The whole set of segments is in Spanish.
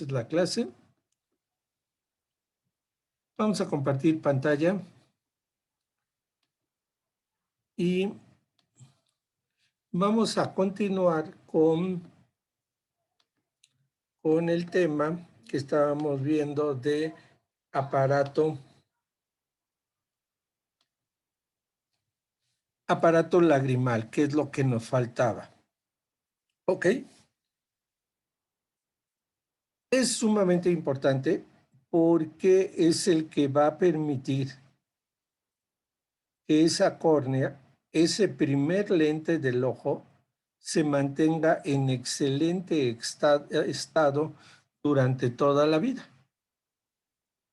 Esta es la clase. Vamos a compartir pantalla. Y vamos a continuar con el tema que estábamos viendo de aparato lagrimal, que es lo que nos faltaba. ¿Ok? Es sumamente importante porque es el que va a permitir que esa córnea, ese primer lente del ojo, se mantenga en excelente estado durante toda la vida.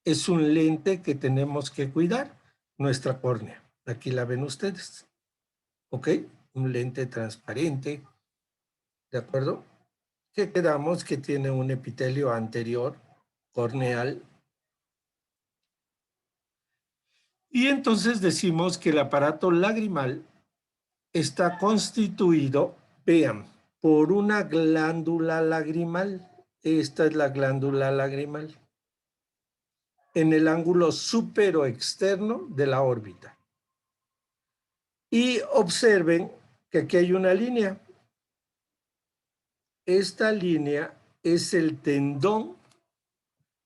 Es un lente que tenemos que cuidar, nuestra córnea. Aquí la ven ustedes. ¿Ok? Un lente transparente, ¿de acuerdo? Que quedamos que tiene un epitelio anterior corneal. Y entonces decimos que el aparato lagrimal está constituido, vean, por una glándula lagrimal. Esta es la glándula lagrimal. En el ángulo superoexterno de la órbita. Y observen que aquí hay una línea. Esta línea es el tendón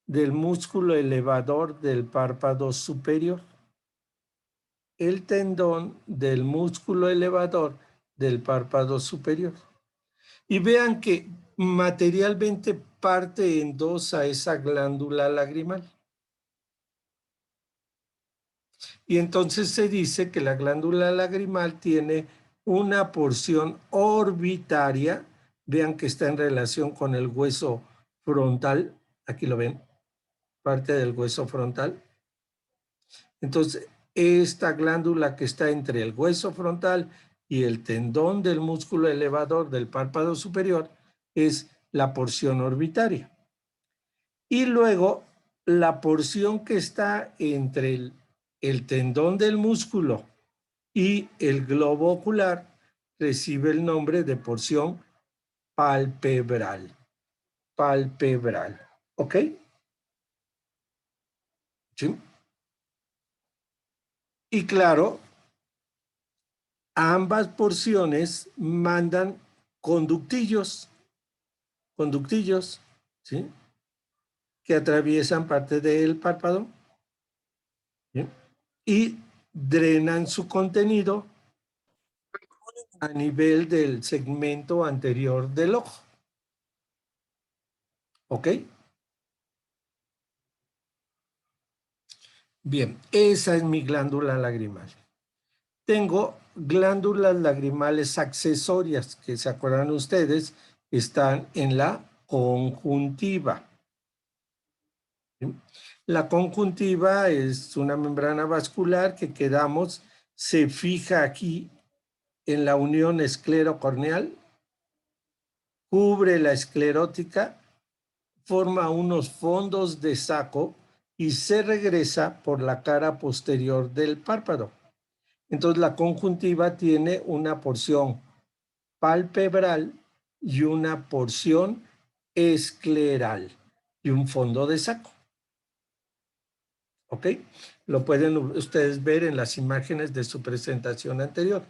del músculo elevador del párpado superior. El tendón del músculo elevador del párpado superior. Y vean que materialmente parte en dos a esa glándula lagrimal. Y entonces se dice que la glándula lagrimal tiene una porción orbitaria, vean que está en relación con el hueso frontal, aquí lo ven, parte del hueso frontal. Entonces, esta glándula que está entre el hueso frontal y el tendón del músculo elevador del párpado superior es la porción orbitaria. Y luego, la porción que está entre el tendón del músculo y el globo ocular recibe el nombre de porción palpebral. Palpebral. ¿Ok? ¿Sí? Y claro, ambas porciones mandan conductillos, ¿sí? Que atraviesan parte del párpado, ¿sí? Y drenan su contenido a nivel del segmento anterior del ojo. ¿Ok? Bien, esa es mi glándula lagrimal. Tengo glándulas lagrimales accesorias, que se acuerdan ustedes, están en la conjuntiva. ¿Sí? La conjuntiva es una membrana vascular que quedamos, se fija aquí en la unión esclerocorneal, cubre la esclerótica, forma unos fondos de saco y se regresa por la cara posterior del párpado. Entonces la conjuntiva tiene una porción palpebral y una porción escleral y un fondo de saco. ¿Ok? Lo pueden ustedes ver en las imágenes de su presentación anterior.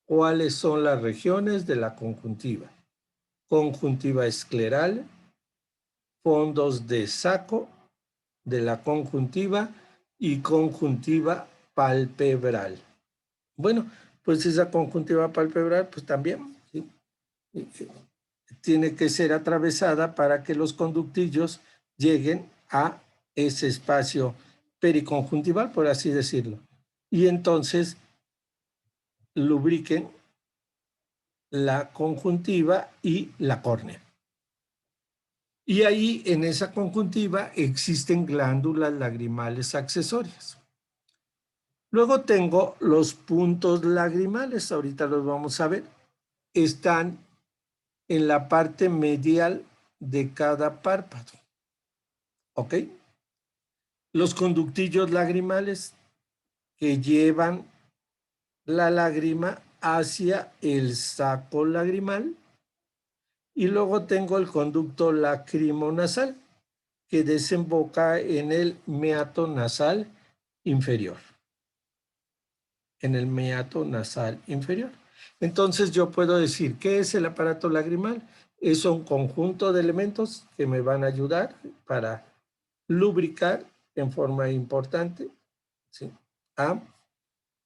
¿Cuáles son las regiones de la conjuntiva? Conjuntiva escleral, fondos de saco de la conjuntiva y conjuntiva palpebral. Bueno, pues esa conjuntiva palpebral, pues también, ¿sí? Tiene que ser atravesada para que los conductillos lleguen a ese espacio periconjuntival, por así decirlo. Y entonces lubriquen la conjuntiva y la córnea. Y ahí, en esa conjuntiva, existen glándulas lagrimales accesorias. Luego tengo los puntos lagrimales, ahorita los vamos a ver. Están en la parte medial de cada párpado. ¿Ok? Los conductillos lagrimales que llevan la lágrima hacia el saco lagrimal Y luego tengo el conducto lacrimonasal, que desemboca en el meato nasal inferior. En el meato nasal inferior. Entonces yo puedo decir, ¿qué es el aparato lagrimal? Es un conjunto de elementos que me van a ayudar para lubricar en forma importante, ¿sí?, a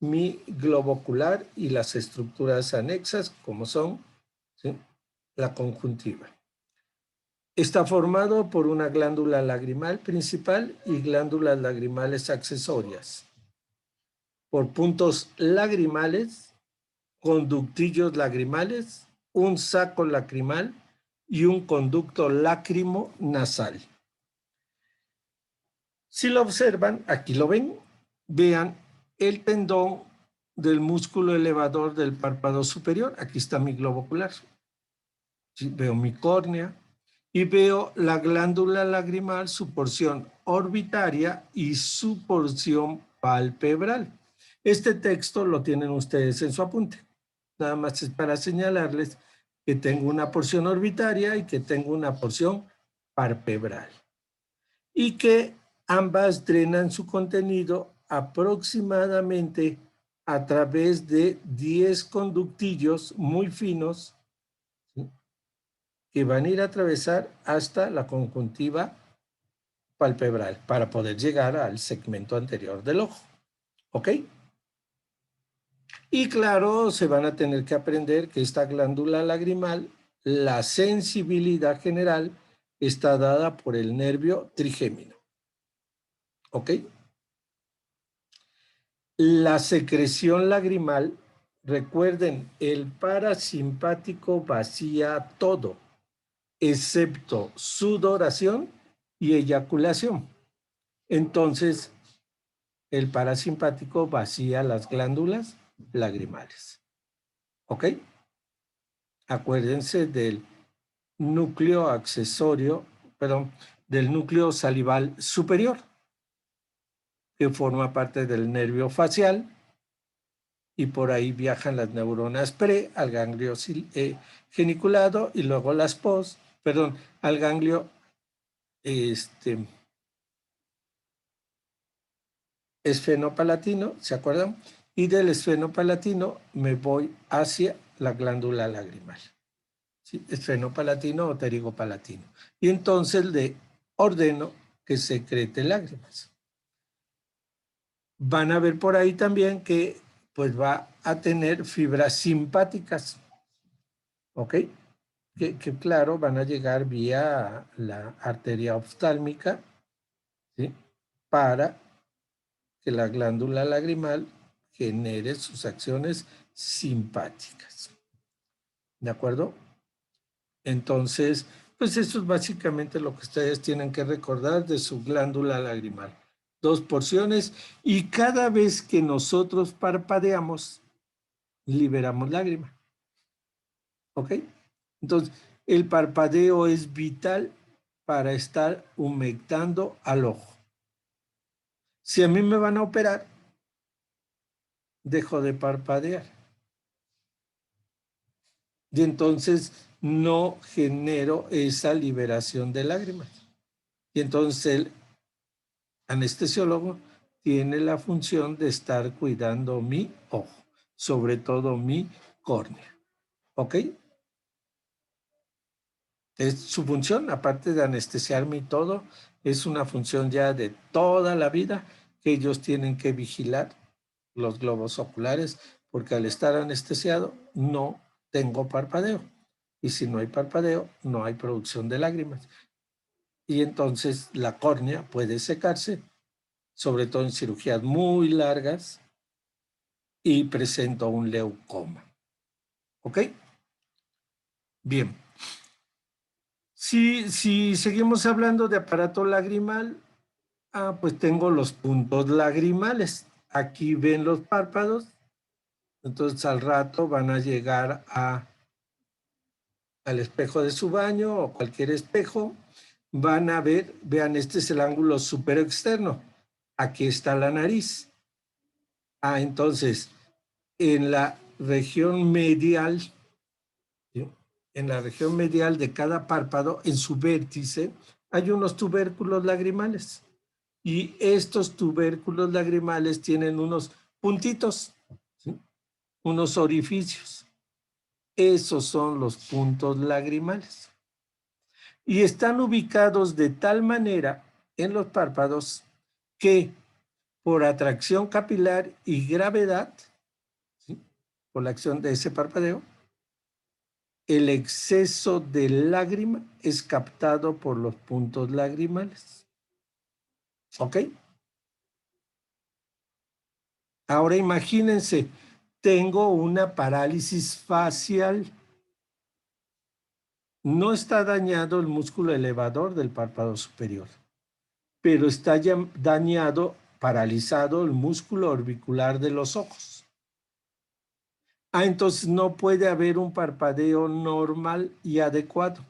mi globo ocular y las estructuras anexas, como son, ¿sí?, la conjuntiva. Está formado por una glándula lagrimal principal y glándulas lagrimales accesorias, por puntos lagrimales, conductillos lagrimales, un saco lacrimal y un conducto lácrimo nasal. Si lo observan, aquí lo ven, vean el tendón del músculo elevador del párpado superior. Aquí está mi globo ocular. ¿Sí? Veo mi córnea y veo la glándula lagrimal, su porción orbitaria y su porción palpebral. Este texto lo tienen ustedes en su apunte. Nada más es para señalarles que tengo una porción orbitaria y que tengo una porción palpebral. Y que ambas drenan su contenido aproximadamente a través de 10 conductillos muy finos, ¿sí?, que van a ir a atravesar hasta la conjuntiva palpebral para poder llegar al segmento anterior del ojo. ¿Ok? Y claro, se van a tener que aprender que esta glándula lagrimal, la sensibilidad general, está dada por el nervio trigémino. ¿Ok? La secreción lagrimal, recuerden, el parasimpático vacía todo, excepto sudoración y eyaculación. Entonces, el parasimpático vacía las glándulas lagrimales. ¿Ok? Acuérdense del núcleo accesorio, perdón, del núcleo salival superior, que forma parte del nervio facial, y por ahí viajan las neuronas pre al ganglio geniculado y luego las post, perdón, al ganglio esfenopalatino, ¿se acuerdan? Y del esfenopalatino me voy hacia la glándula lagrimal, ¿sí? Esfenopalatino o pterigopalatino. Y entonces le ordeno que secrete lágrimas. Van a ver por ahí también que pues va a tener fibras simpáticas, ¿ok? Que claro, van a llegar vía la arteria oftálmica, ¿sí?, para que la glándula lagrimal genere sus acciones simpáticas. ¿De acuerdo? Entonces, pues eso es básicamente lo que ustedes tienen que recordar de su glándula lagrimal. 2 porciones, y cada vez que nosotros parpadeamos, liberamos lágrima. ¿Ok? Entonces, el parpadeo es vital para estar humectando al ojo. Si a mí me van a operar, dejo de parpadear. Y entonces no genero esa liberación de lágrimas. Y entonces el anestesiólogo tiene la función de estar cuidando mi ojo, sobre todo mi córnea. ¿Ok? Es su función, aparte de anestesiarme y todo, es una función ya de toda la vida que ellos tienen que vigilar los globos oculares, porque al estar anestesiado no tengo parpadeo. Y si no hay parpadeo, no hay producción de lágrimas. Y entonces la córnea puede secarse, sobre todo en cirugías muy largas, y presento un leucoma. ¿Ok? Bien. Si seguimos hablando de aparato lagrimal, pues tengo los puntos lagrimales. Aquí ven los párpados, entonces al rato van a llegar al espejo de su baño o cualquier espejo, van a ver, vean, este es el ángulo superior externo. Aquí está la nariz. Entonces, en la región medial, ¿sí?, en la región medial de cada párpado, en su vértice, hay unos tubérculos lagrimales. Y estos tubérculos lagrimales tienen unos puntitos, ¿sí? Unos orificios. Esos son los puntos lagrimales. Y están ubicados de tal manera en los párpados que por atracción capilar y gravedad, ¿sí? Por la acción de ese parpadeo, el exceso de lágrima es captado por los puntos lagrimales. ¿Ok? Ahora imagínense, tengo una parálisis facial. No está dañado el músculo elevador del párpado superior, pero está ya dañado, paralizado el músculo orbicular de los ojos. Entonces no puede haber un parpadeo normal y adecuado.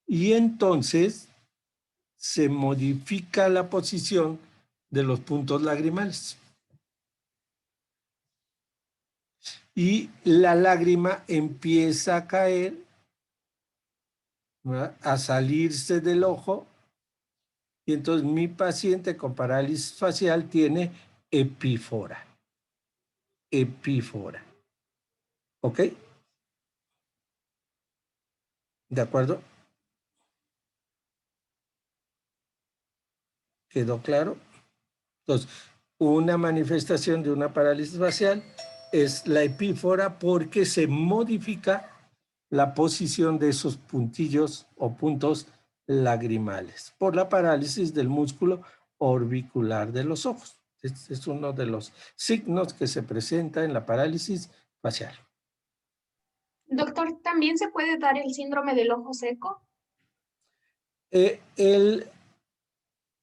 Y entonces se modifica la posición de los puntos lagrimales. Y la lágrima empieza a caer, ¿verdad?, a salirse del ojo. Y entonces mi paciente con parálisis facial tiene epífora. Epífora. ¿Ok? ¿De acuerdo? ¿Quedó claro? Entonces, una manifestación de una parálisis facial es la epífora porque se modifica la posición de esos puntillos o puntos lagrimales por la parálisis del músculo orbicular de los ojos. Este es uno de los signos que se presenta en la parálisis facial. Doctor, ¿también se puede dar el síndrome del ojo seco?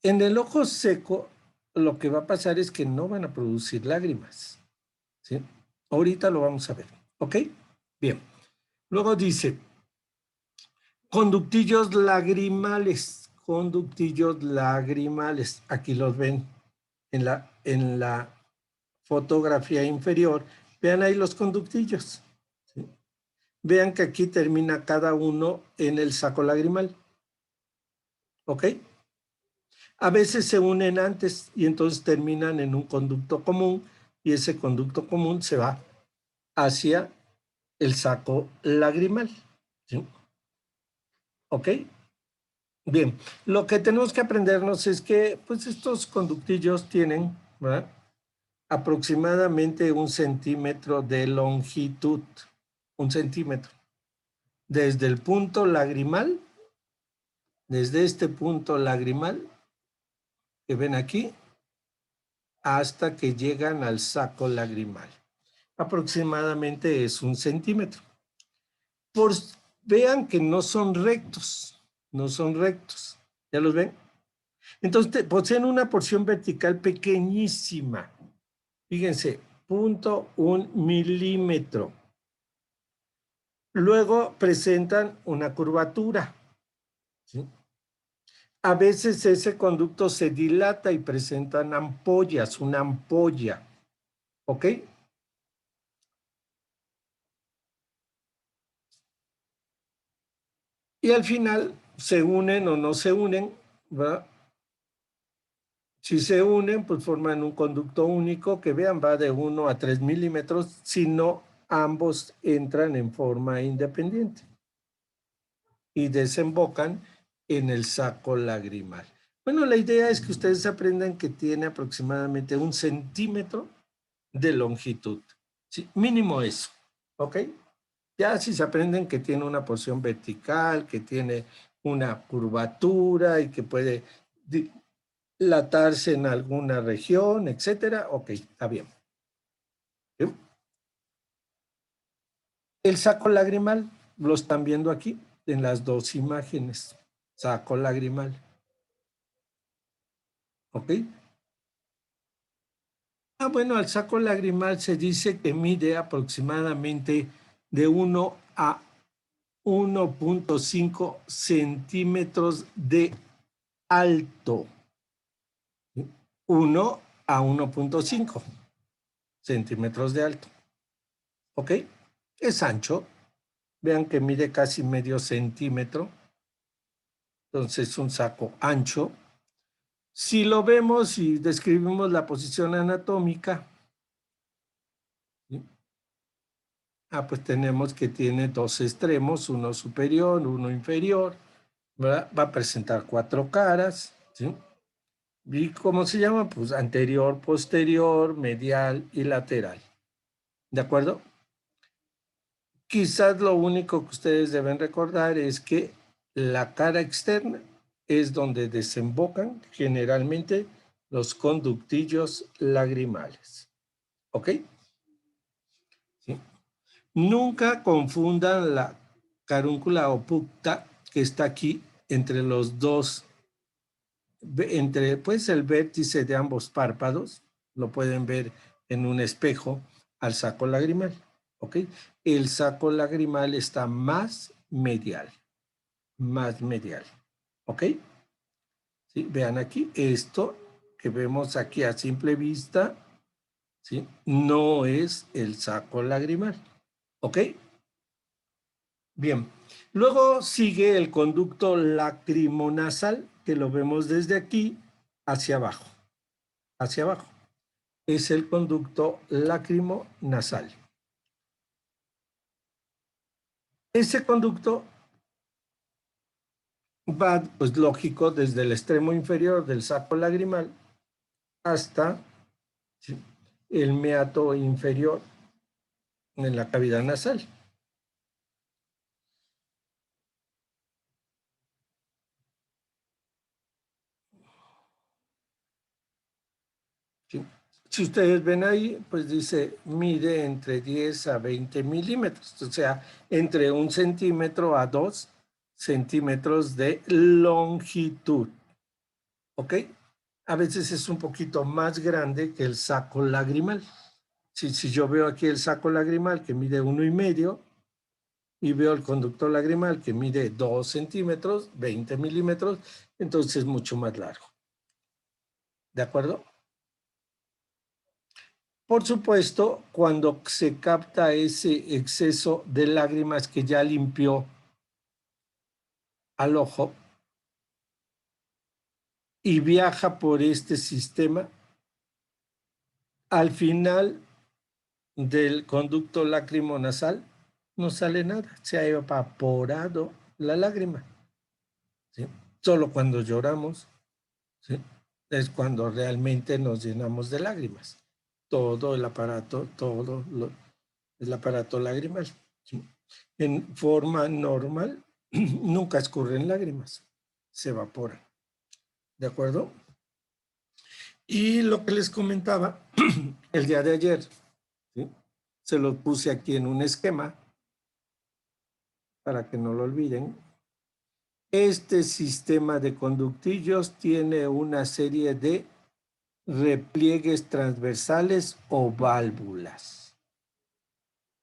En el ojo seco, lo que va a pasar es que no van a producir lágrimas, ¿sí? Ahorita lo vamos a ver, ¿ok? Bien. Luego dice, conductillos lagrimales, conductillos lagrimales. Aquí los ven en la fotografía inferior. Vean ahí los conductillos, ¿sí? Vean que aquí termina cada uno en el saco lagrimal, ¿ok? A veces se unen antes y entonces terminan en un conducto común y ese conducto común se va hacia el saco lagrimal, ¿sí? ¿Ok? Bien, lo que tenemos que aprendernos es que pues estos conductillos tienen, ¿verdad?, aproximadamente 1 centímetro de longitud, 1 centímetro. Desde el punto lagrimal, desde este punto lagrimal que ven aquí, hasta que llegan al saco lagrimal. Aproximadamente es 1 centímetro. Vean que no son rectos, no son rectos. ¿Ya los ven? Entonces poseen una porción vertical pequeñísima. Fíjense, 0.1 milímetro. Luego presentan una curvatura, ¿sí? A veces ese conducto se dilata y presentan ampollas, una ampolla, ¿ok? Y al final se unen o no se unen, ¿verdad? Si se unen, pues forman un conducto único que, vean, va de 1 a 3 milímetros, si no ambos entran en forma independiente y desembocan en el saco lagrimal. Bueno, la idea es que ustedes aprendan que tiene aproximadamente 1 centímetro de longitud, ¿sí? Mínimo eso, ¿ok? Ya si se aprenden que tiene una porción vertical, que tiene una curvatura y que puede dilatarse en alguna región, etcétera, ok, está bien. ¿Sí? El saco lagrimal, lo están viendo aquí en las dos imágenes. Saco lagrimal. ¿Ok? Bueno, al saco lagrimal se dice que mide aproximadamente de 1 a 1.5 centímetros de alto. 1 a 1.5 centímetros de alto. ¿Ok? Es ancho. Vean que mide casi medio centímetro. Entonces, un saco ancho. Si lo vemos y describimos la posición anatómica, ¿sí? Pues tenemos que tiene dos extremos, uno superior, uno inferior, ¿verdad? Va a presentar cuatro caras, ¿sí? ¿Y cómo se llama? Pues anterior, posterior, medial y lateral. ¿De acuerdo? Quizás lo único que ustedes deben recordar es que la cara externa es donde desembocan generalmente los conductillos lagrimales. ¿Ok? ¿Sí? Nunca confundan la carúncula opuncta que está aquí entre los dos, entre pues el vértice de ambos párpados, lo pueden ver en un espejo, al saco lagrimal. ¿Ok? El saco lagrimal está más medial. ¿Ok? ¿Sí? Vean aquí, esto que vemos aquí a simple vista, ¿sí? No es el saco lagrimal. ¿Ok? Bien. Luego sigue el conducto lacrimonasal, que lo vemos desde aquí hacia abajo. Hacia abajo. Es el conducto lacrimonasal. Ese conducto va, pues lógico, desde el extremo inferior del saco lagrimal hasta, ¿sí?, el meato inferior en la cavidad nasal. ¿Sí? Si ustedes ven ahí, pues dice, mide entre 10 a 20 milímetros, o sea, entre 1 centímetro a 2 centímetros de longitud. ¿Ok? A veces es un poquito más grande que el saco lagrimal. Si yo veo aquí el saco lagrimal que mide 1,5 y veo el conducto lagrimal que mide 2 centímetros, 20 milímetros, entonces es mucho más largo. ¿De acuerdo? Por supuesto, cuando se capta ese exceso de lágrimas que ya limpió al ojo y viaja por este sistema, al final del conducto lacrimonasal no sale nada, se ha evaporado la lágrima. ¿Sí? Solo cuando lloramos, ¿sí?, es cuando realmente nos llenamos de lágrimas. Todo el aparato, el aparato lagrimal. ¿Sí? En forma normal, nunca escurren lágrimas, se evaporan. ¿De acuerdo? Y lo que les comentaba el día de ayer, ¿sí?, se lo puse aquí en un esquema para que no lo olviden. Este sistema de conductillos tiene una serie de repliegues transversales o válvulas.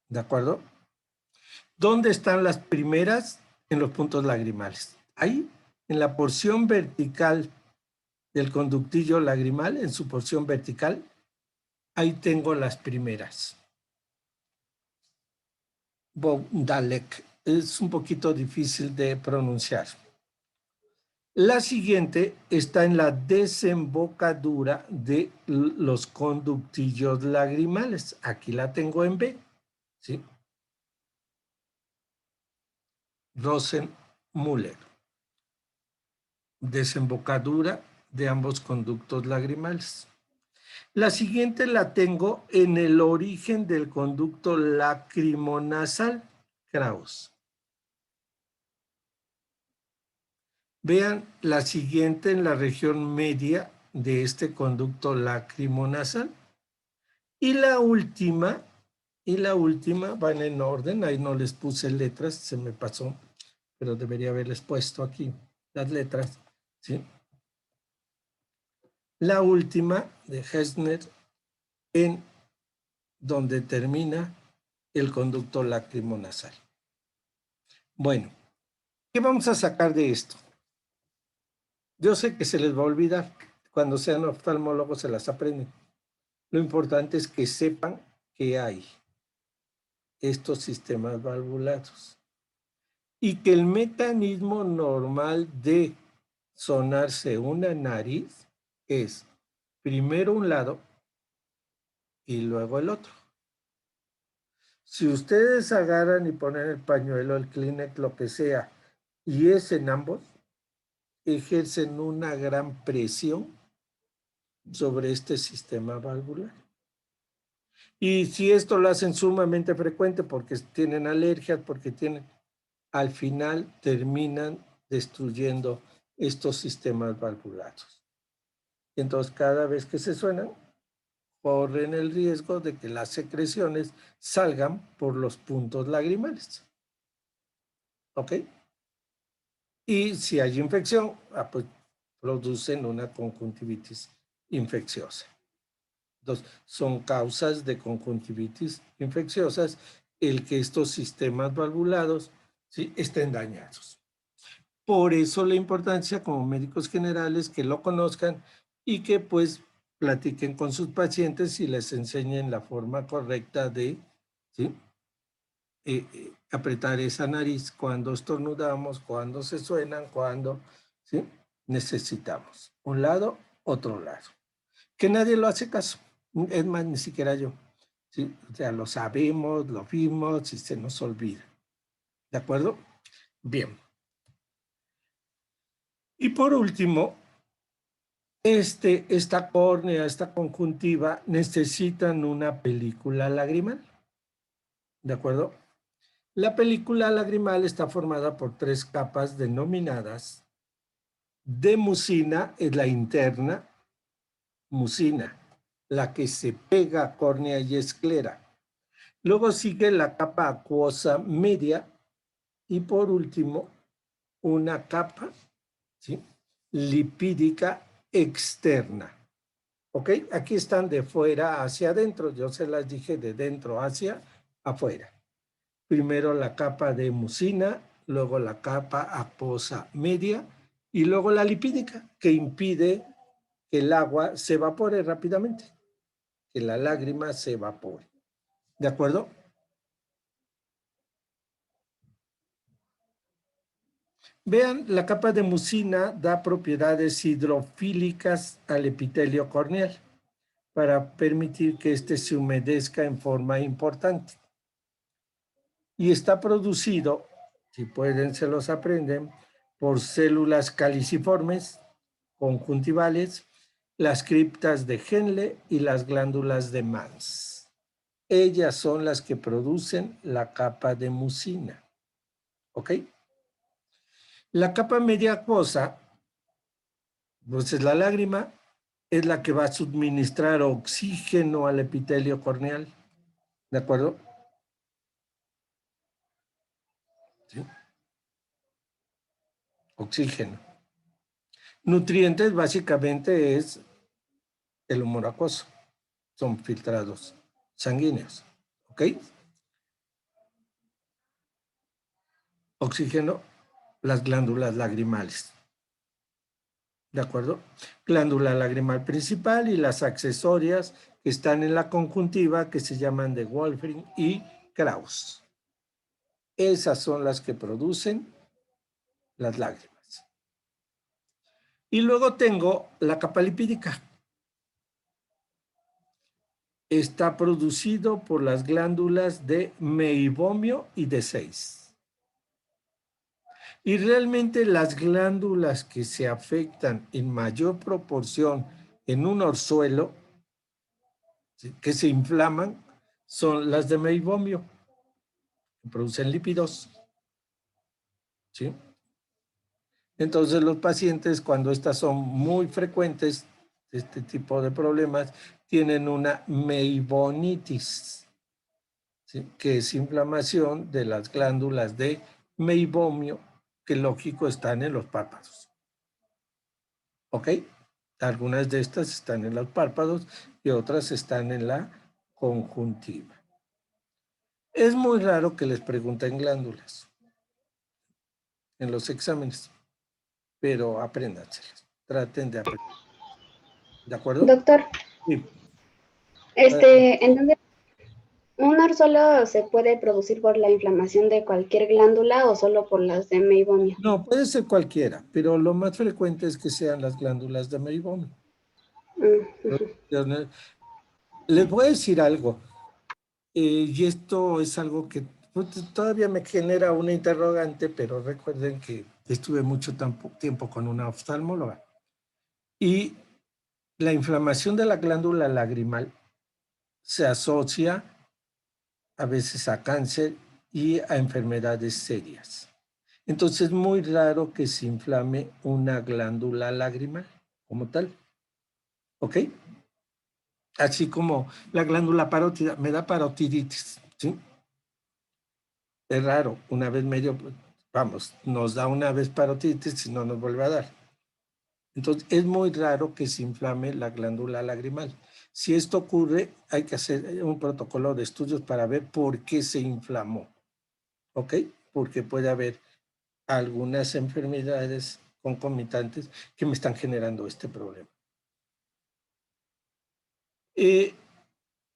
¿De acuerdo? ¿Dónde están las primeras? En los puntos lagrimales. Ahí, en la porción vertical del conductillo lagrimal, en su porción vertical, ahí tengo las primeras. Bogdalek. Es un poquito difícil de pronunciar. La siguiente está en la desembocadura de los conductillos lagrimales. Aquí la tengo en B, ¿sí? Rosenmüller. Desembocadura de ambos conductos lagrimales. La siguiente la tengo en el origen del conducto lacrimonasal, Krauss. Vean la siguiente en la región media de este conducto lacrimonasal. Y la última van en orden, ahí no les puse letras, se me pasó, pero debería haberles puesto aquí las letras, ¿sí? La última de Hessner en donde termina el conducto lacrimonasal. Bueno, ¿qué vamos a sacar de esto? Yo sé que se les va a olvidar, cuando sean oftalmólogos se las aprenden. Lo importante es que sepan que hay estos sistemas valvulados. y que el mecanismo normal de sonarse una nariz es primero un lado y luego el otro. Si ustedes agarran y ponen el pañuelo, el Kleenex, lo que sea, y es en ambos, ejercen una gran presión sobre este sistema valvular. Y si esto lo hacen sumamente frecuente porque tienen alergias, porque tienen, al final terminan destruyendo estos sistemas valvulares. Entonces, cada vez que se suenan, corren el riesgo de que las secreciones salgan por los puntos lagrimales. ¿Ok? Y si hay infección, pues producen una conjuntivitis infecciosa. Entonces, son causas de conjuntivitis infecciosas el que estos sistemas valvulados, ¿sí?, estén dañados. Por eso la importancia como médicos generales que lo conozcan y que pues platiquen con sus pacientes y les enseñen la forma correcta de, ¿sí?, apretar esa nariz cuando estornudamos, cuando se suenan, cuando, ¿sí?, necesitamos un lado, otro lado. Que nadie lo hace caso. Es más, ni siquiera yo. ¿Sí? O sea, lo sabemos, lo vimos y se nos olvida. ¿De acuerdo? Bien. Y por último, esta córnea, esta conjuntiva, necesitan una película lagrimal. ¿De acuerdo? La película lagrimal está formada por 3 capas denominadas de mucina, es la interna, mucina, la que se pega a córnea y esclera. Luego sigue la capa acuosa media y por último una capa, ¿sí?, lipídica externa. ¿Ok? Aquí están de fuera hacia adentro. Yo se las dije de dentro hacia afuera. Primero la capa de mucina, luego la capa acuosa media y luego la lipídica, que impide que el agua se evapore rápidamente, que la lágrima se evapore. ¿De acuerdo? Vean, la capa de mucina da propiedades hidrofílicas al epitelio corneal para permitir que éste se humedezca en forma importante. Y está producido, si pueden se los aprenden, por células caliciformes, conjuntivales, las criptas de Henle y las glándulas de Mans. Ellas son las que producen la capa de mucina. ¿Ok? La capa media acuosa, entonces la lágrima es la que va a suministrar oxígeno al epitelio corneal. ¿De acuerdo? ¿Sí? Oxígeno. Nutrientes básicamente es el humor acuoso. Son filtrados sanguíneos. ¿Ok? Oxígeno, las glándulas lagrimales. ¿De acuerdo? Glándula lagrimal principal y las accesorias que están en la conjuntiva que se llaman de Wolfram y Krauss. Esas son las que producen las lágrimas. Y luego tengo la capa lipídica. Está producido por las glándulas de meibomio y de Seyss. Y realmente las glándulas que se afectan en mayor proporción en un orzuelo, ¿sí?, que se inflaman, son las de meibomio, que producen lípidos. ¿Sí? Entonces los pacientes, cuando estas son muy frecuentes, este tipo de problemas, tienen una meibonitis, ¿sí?, que es inflamación de las glándulas de meibomio, que lógico están en los párpados. ¿Ok? Algunas de estas están en los párpados y otras están en la conjuntiva. Es muy raro que les pregunten glándulas en los exámenes, pero apréndanselas. Traten de aprender. ¿De acuerdo? Doctor, Sí. ¿en dónde? ¿Un AR solo se puede producir por la inflamación de cualquier glándula o solo por las de meibomio? No, puede ser cualquiera, pero lo más frecuente es que sean las glándulas de Meibom. Mm, Les voy a decir algo, y esto es algo que pues, todavía me genera una interrogante, pero recuerden que estuve mucho tiempo con una oftalmóloga. Y la inflamación de la glándula lagrimal se asocia a veces a cáncer y a enfermedades serias. Entonces es muy raro que se inflame una glándula lagrimal como tal, ¿ok? Así como la glándula parótida, me da parotiditis, ¿sí? Es raro, una vez medio, vamos, nos da una vez parotiditis y no nos vuelve a dar. Entonces, es muy raro que se inflame la glándula lagrimal. Si esto ocurre, hay que hacer un protocolo de estudios para ver por qué se inflamó, ¿ok? Porque puede haber algunas enfermedades concomitantes que me están generando este problema.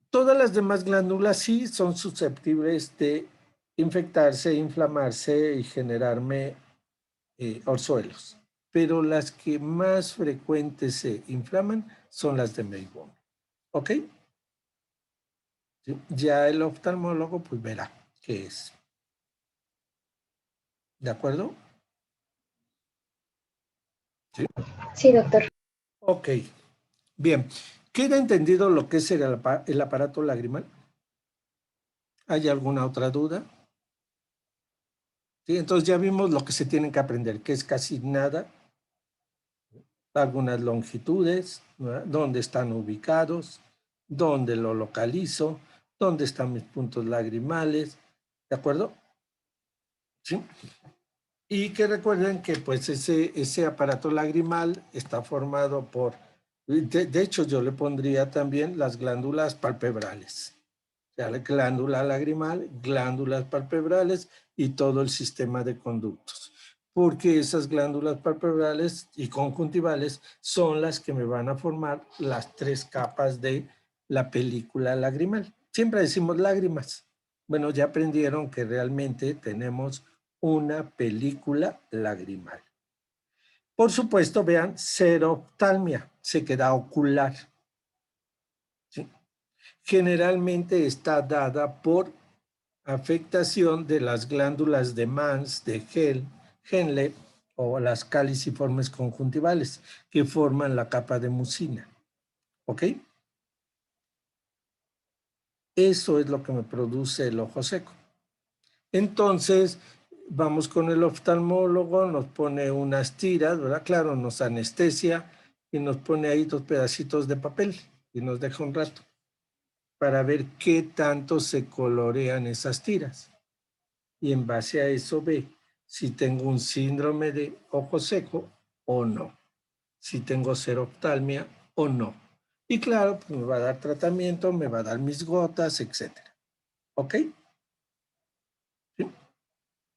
Todas las demás glándulas sí son susceptibles de infectarse, inflamarse y generarme orzuelos, pero las que más frecuentes se inflaman son las de Meibom. ¿Ok? ¿Sí? Ya el oftalmólogo pues verá qué es. ¿De acuerdo? ¿Sí? sí, doctor. Ok. Bien. ¿Queda entendido lo que es el aparato lagrimal? ¿Hay alguna otra duda? ¿Sí? Entonces ya vimos lo que se tienen que aprender, que es casi nada, algunas longitudes, ¿verdad? Dónde están ubicados, dónde lo localizo, dónde están mis puntos lagrimales, ¿de acuerdo? ¿Sí? Y que recuerden que pues ese aparato lagrimal está formado por, de hecho yo le pondría también las glándulas palpebrales, o sea, la glándula lagrimal, glándulas palpebrales y todo el sistema de conductos, porque esas glándulas palpebrales y conjuntivales son las que me van a formar las tres capas de la película lagrimal. Siempre decimos lágrimas. Bueno, ya aprendieron que realmente tenemos una película lagrimal. Por supuesto, vean, seroftalmia, sequedad ocular. ¿Sí? Generalmente está dada por afectación de las glándulas de Mans, de Henle o las caliciformes conjuntivales que forman la capa de mucina. ¿Ok? Eso es lo que me produce el ojo seco. Entonces, vamos con el oftalmólogo, nos pone unas tiras, ¿verdad? Claro, nos anestesia y nos pone ahí 2 pedacitos de papel y nos deja un rato para ver qué tanto se colorean esas tiras. Y en base a eso ve si tengo un síndrome de ojo seco o no, si tengo seroftalmia o no. Y claro, pues me va a dar tratamiento, me va a dar mis gotas, etcétera. ¿Ok? ¿Sí?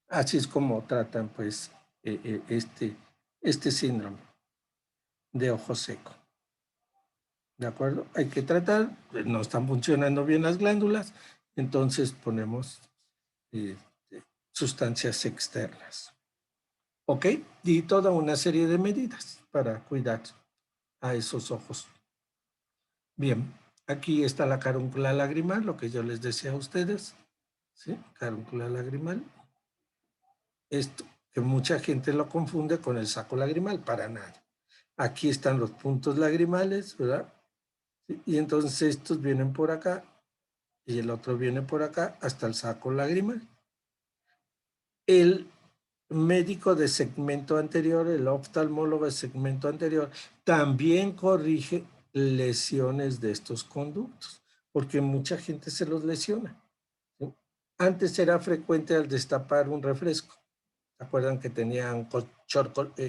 Así es como tratan, pues, este síndrome de ojo seco. ¿De acuerdo? Hay que tratar, no están funcionando bien las glándulas, entonces ponemos eh, sustancias externas. ¿Ok? Y toda una serie de medidas para cuidar a esos ojos. Bien, aquí está la carúncula lagrimal, lo que yo les decía a ustedes. ¿Sí? Carúncula lagrimal. Esto, que mucha gente lo confunde con el saco lagrimal, para nada. Aquí están los puntos lagrimales, ¿verdad? Y entonces estos vienen por acá y el otro viene por acá hasta el saco lagrimal. El médico de segmento anterior, el oftalmólogo de segmento anterior, también corrige lesiones de estos conductos, porque mucha gente se los lesiona. ¿Sí? Antes era frecuente al destapar un refresco. ¿Se acuerdan que tenían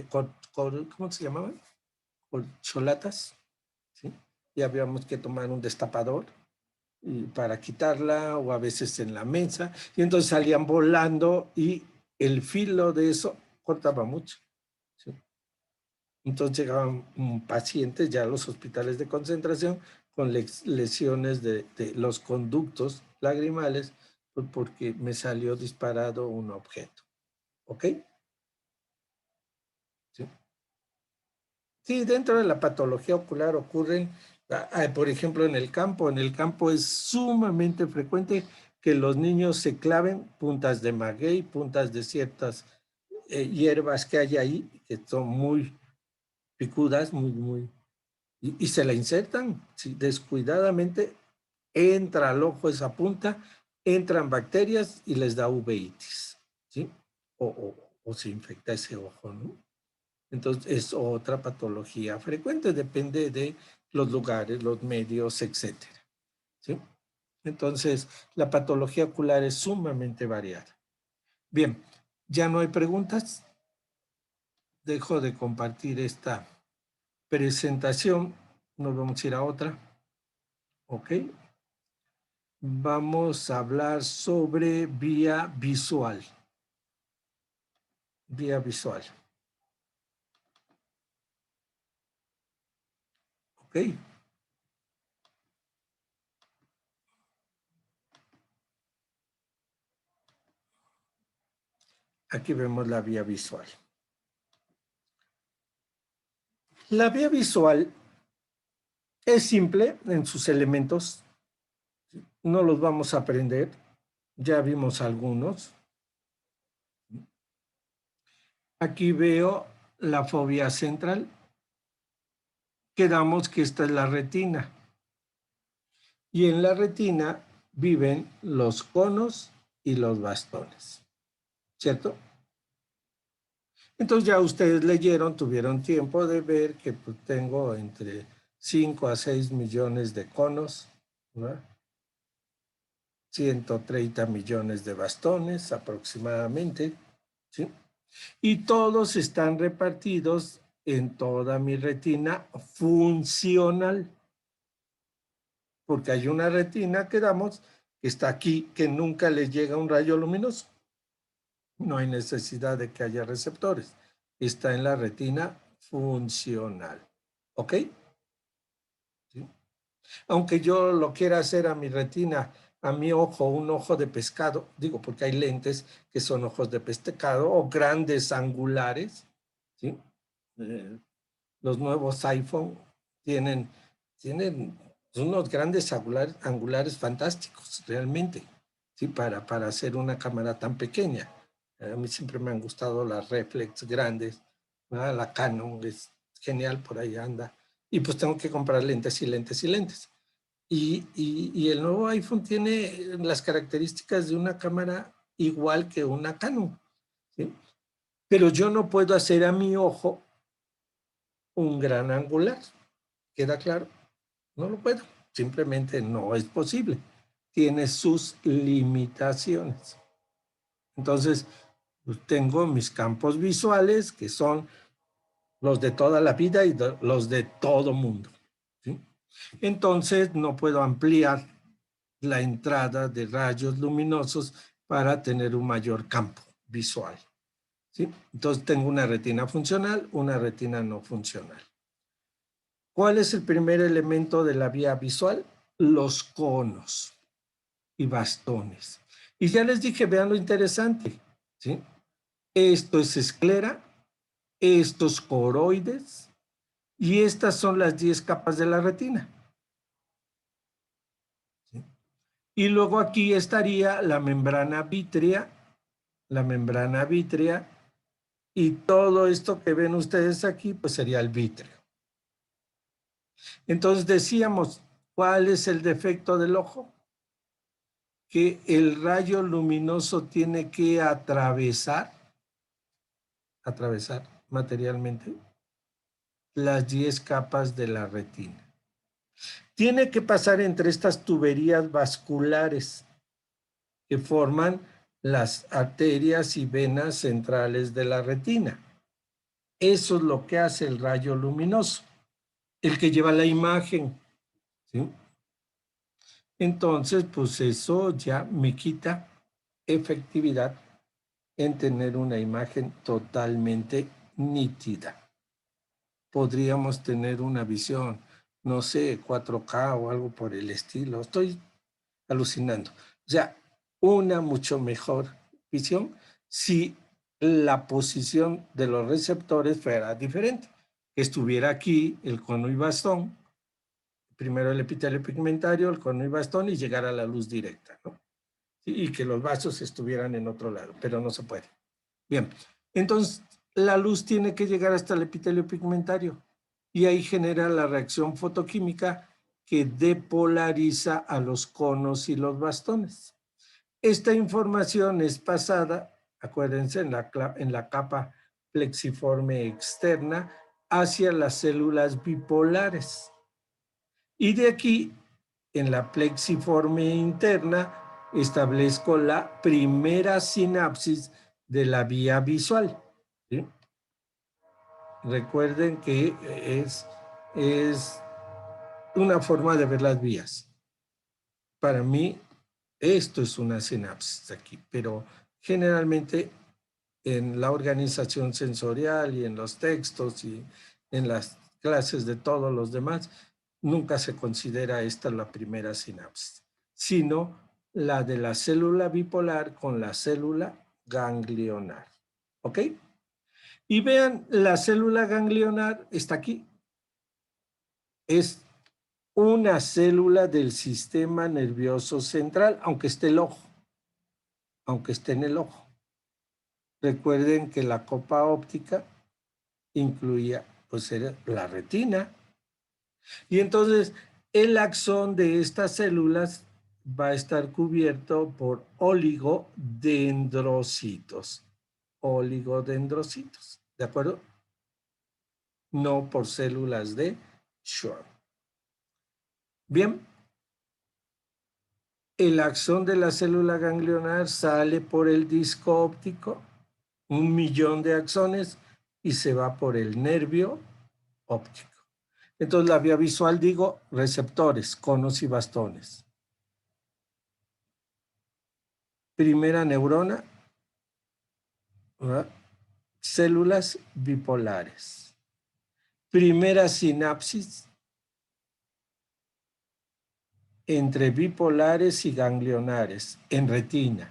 ¿cómo se llamaban? Corcholatas, ¿sí? Y habíamos que tomar un destapador para quitarla o a veces en la mesa. Y entonces salían volando y el filo de eso cortaba mucho. ¿Sí? Entonces llegaban pacientes ya a los hospitales de concentración con lesiones de los conductos lagrimales, pues porque me salió disparado un objeto. ¿Ok? Sí. Sí, dentro de la patología ocular ocurren, por ejemplo, en el campo. En el campo es sumamente frecuente que los niños se claven puntas de maguey, puntas de ciertas hierbas que hay ahí, que son muy picudas, y se la insertan, sí, descuidadamente, entra al ojo esa punta, entran bacterias y les da uveitis, ¿sí? O se infecta ese ojo, ¿no? Entonces, es otra patología frecuente, depende de los lugares, los medios, etcétera, ¿sí? Entonces, la patología ocular es sumamente variada. Bien, ¿ya no hay preguntas? Dejo de compartir esta presentación. Nos vamos a ir a otra. ¿Ok? Vamos a hablar sobre vía visual. Vía visual. ¿Ok? Aquí vemos la vía visual. La vía visual es simple en sus elementos. No los vamos a aprender. Ya vimos algunos. Aquí veo la fobia central. Quedamos que esta es la retina. Y en la retina viven los conos y los bastones. ¿Cierto? Entonces ya ustedes leyeron, tuvieron tiempo de ver que pues, tengo entre 5 a 6 millones de conos, ¿no? 130 millones de bastones aproximadamente, ¿sí? Y todos están repartidos en toda mi retina funcional, porque hay una retina que damos que está aquí, que nunca le llega un rayo luminoso. No hay necesidad de que haya receptores. Está en la retina funcional. ¿Ok? ¿Sí? Aunque yo lo quiera hacer a mi retina, a mi ojo, un ojo de pescado, digo, porque hay lentes que son ojos de pescado o grandes angulares, ¿sí? Los nuevos iPhone tienen unos grandes angulares fantásticos, realmente, ¿sí? Para hacer una cámara tan pequeña. A mí siempre me han gustado las reflex grandes, ¿verdad? La Canon es genial, por ahí anda. Y pues tengo que comprar lentes y lentes y lentes. Y el nuevo iPhone tiene las características de una cámara igual que una Canon, ¿sí? Pero yo no puedo hacer a mi ojo un gran angular. ¿Queda claro? No lo puedo. Simplemente no es posible. Tiene sus limitaciones. Entonces, pues, tengo mis campos visuales, que son los de toda la vida y los de todo mundo, ¿sí? Entonces, no puedo ampliar la entrada de rayos luminosos para tener un mayor campo visual, ¿sí? Entonces, tengo una retina funcional, una retina no funcional. ¿Cuál es el primer elemento de la vía visual? Los conos y bastones. Y ya les dije, vean lo interesante, ¿sí? Esto es esclera, estos coroides, y estas son las 10 capas de la retina, ¿sí? Y luego aquí estaría la membrana vítrea, y todo esto que ven ustedes aquí, pues sería el vítreo. Entonces decíamos, ¿cuál es el defecto del ojo? Que el rayo luminoso tiene que atravesar materialmente las 10 capas de la retina. Tiene que pasar entre estas tuberías vasculares que forman las arterias y venas centrales de la retina. Eso es lo que hace el rayo luminoso, el que lleva la imagen, ¿sí? Entonces, pues eso ya me quita efectividad en tener una imagen totalmente nítida. Podríamos tener una visión, no sé, 4K o algo por el estilo. Estoy alucinando. O sea, una mucho mejor visión si la posición de los receptores fuera diferente. Que estuviera aquí el cono y bastón, primero el epitelio pigmentario, el cono y bastón, y llegara a la luz directa, ¿no? Y que los vasos estuvieran en otro lado, pero no se puede. Bien, entonces la luz tiene que llegar hasta el epitelio pigmentario y ahí genera la reacción fotoquímica que depolariza a los conos y los bastones. Esta información es pasada, acuérdense, en la capa plexiforme externa hacia las células bipolares. Y de aquí, en la plexiforme interna, establezco la primera sinapsis de la vía visual. ¿Sí? Recuerden que es una forma de ver las vías. Para mí, esto es una sinapsis aquí, pero generalmente en la organización sensorial y en los textos y en las clases de todos los demás, nunca se considera esta la primera sinapsis, sino la de la célula bipolar con la célula ganglionar. ¿Ok? Y vean, la célula ganglionar está aquí. Es una célula del sistema nervioso central, aunque esté el ojo, aunque esté en el ojo. Recuerden que la copa óptica incluía pues la retina. Y entonces el axón de estas células va a estar cubierto por oligodendrocitos. Oligodendrocitos, ¿de acuerdo? No por células de Schwann. Bien, el axón de la célula ganglionar sale por el disco óptico, 1.000.000 de axones, y se va por el nervio óptico. Entonces, la vía visual, digo, receptores, conos y bastones. Primera neurona, ¿verdad? Células bipolares. Primera sinapsis entre bipolares y ganglionares en retina.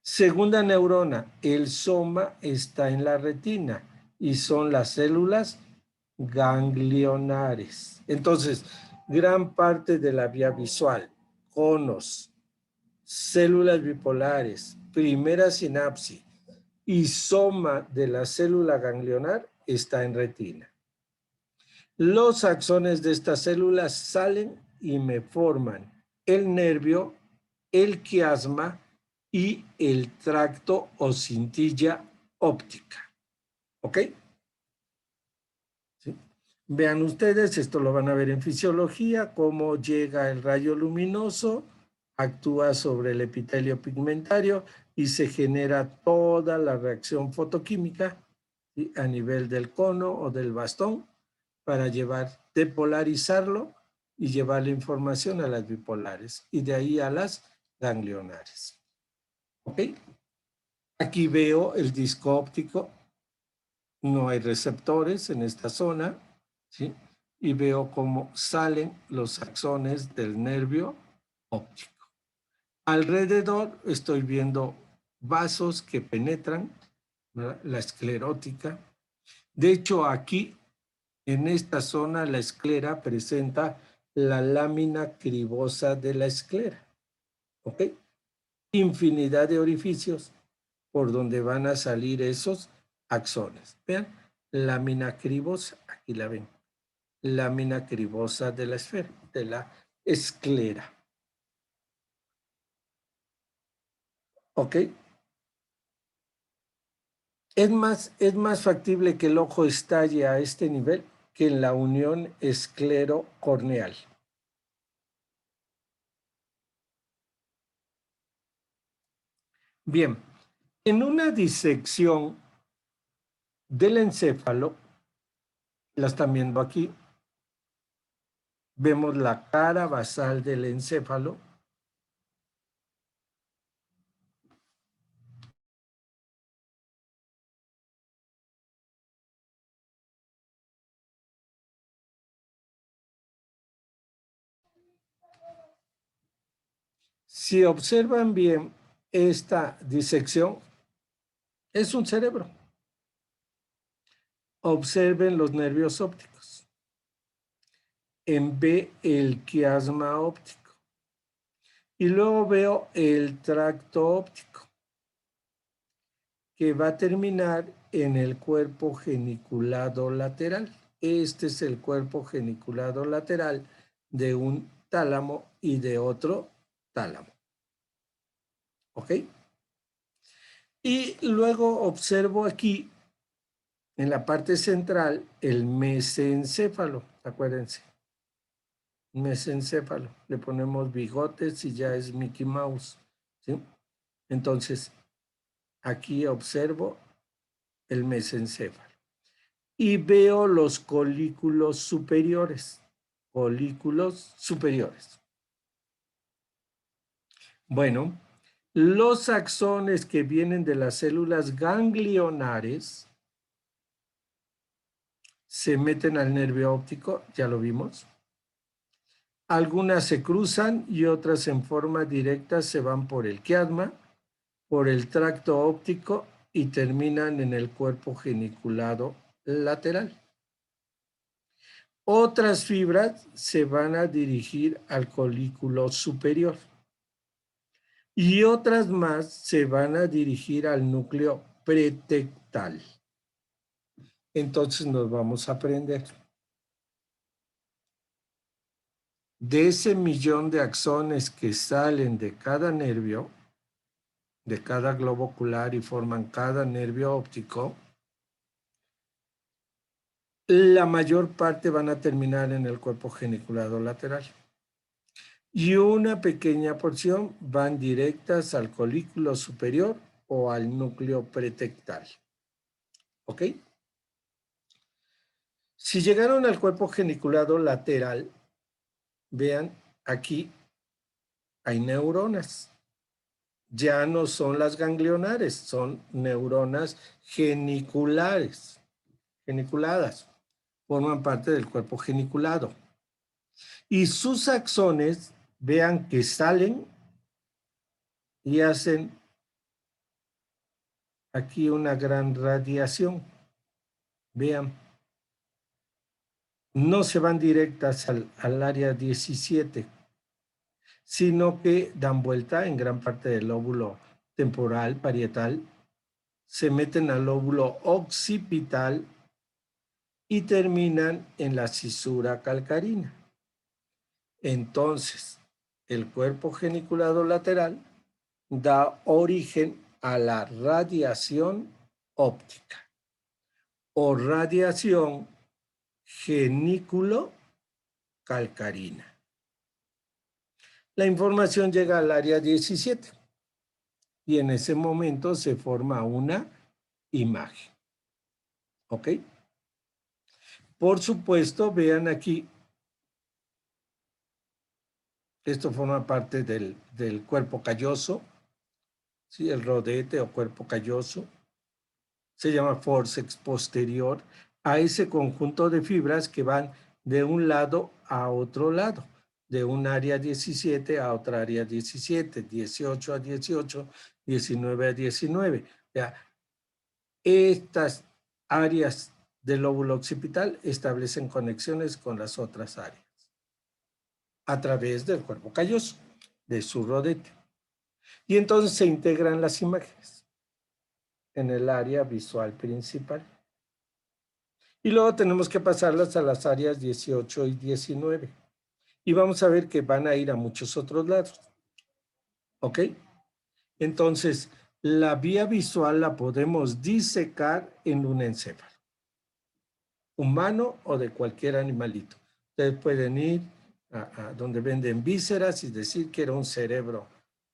Segunda neurona, el soma está en la retina y son las células ganglionares. Entonces, gran parte de la vía visual, conos, células bipolares, primera sinapsis y soma de la célula ganglionar está en retina. Los axones de estas células salen y me forman el nervio, el quiasma y el tracto o cintilla óptica. ¿Ok? ¿Sí? Vean ustedes, esto lo van a ver en fisiología, cómo llega el rayo luminoso, actúa sobre el epitelio pigmentario y se genera toda la reacción fotoquímica, ¿sí?, a nivel del cono o del bastón para depolarizarlo y llevar la información a las bipolares y de ahí a las ganglionares. ¿Ok? Aquí veo el disco óptico, no hay receptores en esta zona, ¿sí? Y veo cómo salen los axones del nervio óptico. Alrededor estoy viendo vasos que penetran, ¿verdad?, la esclerótica. De hecho, aquí, en esta zona, la esclera presenta la lámina cribosa de la esclera. ¿Ok? Infinidad de orificios por donde van a salir esos axones. Vean, lámina cribosa, aquí la ven. Lámina cribosa de la esfera, de la esclera. ¿Ok? Es más factible que el ojo estalle a este nivel que en la unión esclero-corneal. Bien, en una disección del encéfalo, la están viendo aquí, vemos la cara basal del encéfalo. Si observan bien esta disección, es un cerebro. Observen los nervios ópticos. En B, el quiasma óptico. Y luego veo el tracto óptico, que va a terminar en el cuerpo geniculado lateral. Este es el cuerpo geniculado lateral de un tálamo y de otro tálamo. ¿Ok? Y luego observo aquí, en la parte central, el mesencéfalo. Acuérdense. Mesencéfalo. Le ponemos bigotes y ya es Mickey Mouse. ¿Sí? Entonces, aquí observo el mesencéfalo. Y veo los colículos superiores. Colículos superiores. Bueno, los axones que vienen de las células ganglionares se meten al nervio óptico, ya lo vimos. Algunas se cruzan y otras en forma directa se van por el quiasma, por el tracto óptico y terminan en el cuerpo geniculado lateral. Otras fibras se van a dirigir al colículo superior y otras más se van a dirigir al núcleo pretectal. Entonces nos vamos a aprender. De ese millón de axones que salen de cada nervio, de cada globo ocular y forman cada nervio óptico, la mayor parte van a terminar en el cuerpo geniculado lateral. Y una pequeña porción van directas al colículo superior o al núcleo pretectal. ¿Ok? Si llegaron al cuerpo geniculado lateral, vean, aquí hay neuronas. Ya no son las ganglionares, son neuronas geniculares, geniculadas. Forman parte del cuerpo geniculado. Y sus axones, vean que salen y hacen aquí una gran radiación. Vean, no se van directas al área 17, sino que dan vuelta en gran parte del lóbulo temporal, parietal, se meten al lóbulo occipital y terminan en la cisura calcarina. Entonces, el cuerpo geniculado lateral da origen a la radiación óptica o radiación genículo-calcarina. La información llega al área 17 y en ese momento se forma una imagen. ¿Ok? Por supuesto, vean aquí, esto forma parte del cuerpo calloso, ¿sí? El rodete o cuerpo calloso. Se llama forceps posterior a ese conjunto de fibras que van de un lado a otro lado, de un área 17 a otra área 17, 18 a 18, 19 a 19. Ya, estas áreas del lóbulo occipital establecen conexiones con las otras áreas a través del cuerpo calloso, de su rodete. Y entonces se integran las imágenes en el área visual principal. Y luego tenemos que pasarlas a las áreas 18 y 19. Y vamos a ver que van a ir a muchos otros lados. ¿Ok? Entonces, la vía visual la podemos disecar en un encéfalo, humano o de cualquier animalito. Ustedes pueden ir a donde venden vísceras y decir que era un cerebro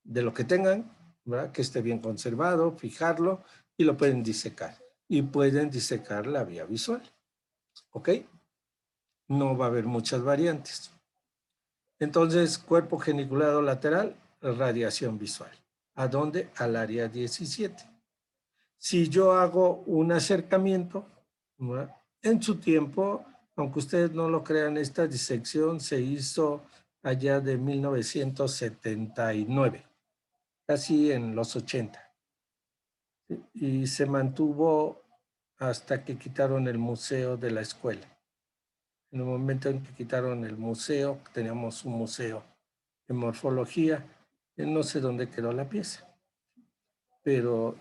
de lo que tengan, ¿verdad? Que esté bien conservado, fijarlo y lo pueden disecar. Y pueden disecar la vía visual. ¿Ok? No va a haber muchas variantes. Entonces, cuerpo geniculado lateral, radiación visual. ¿A dónde? Al área 17. Si yo hago un acercamiento, ¿verdad? En su tiempo, aunque ustedes no lo crean, esta disección se hizo allá de 1979, casi en los 80. Y se mantuvo hasta que quitaron el museo de la escuela. En el momento en que quitaron el museo, teníamos un museo de morfología, no sé dónde quedó la pieza, pero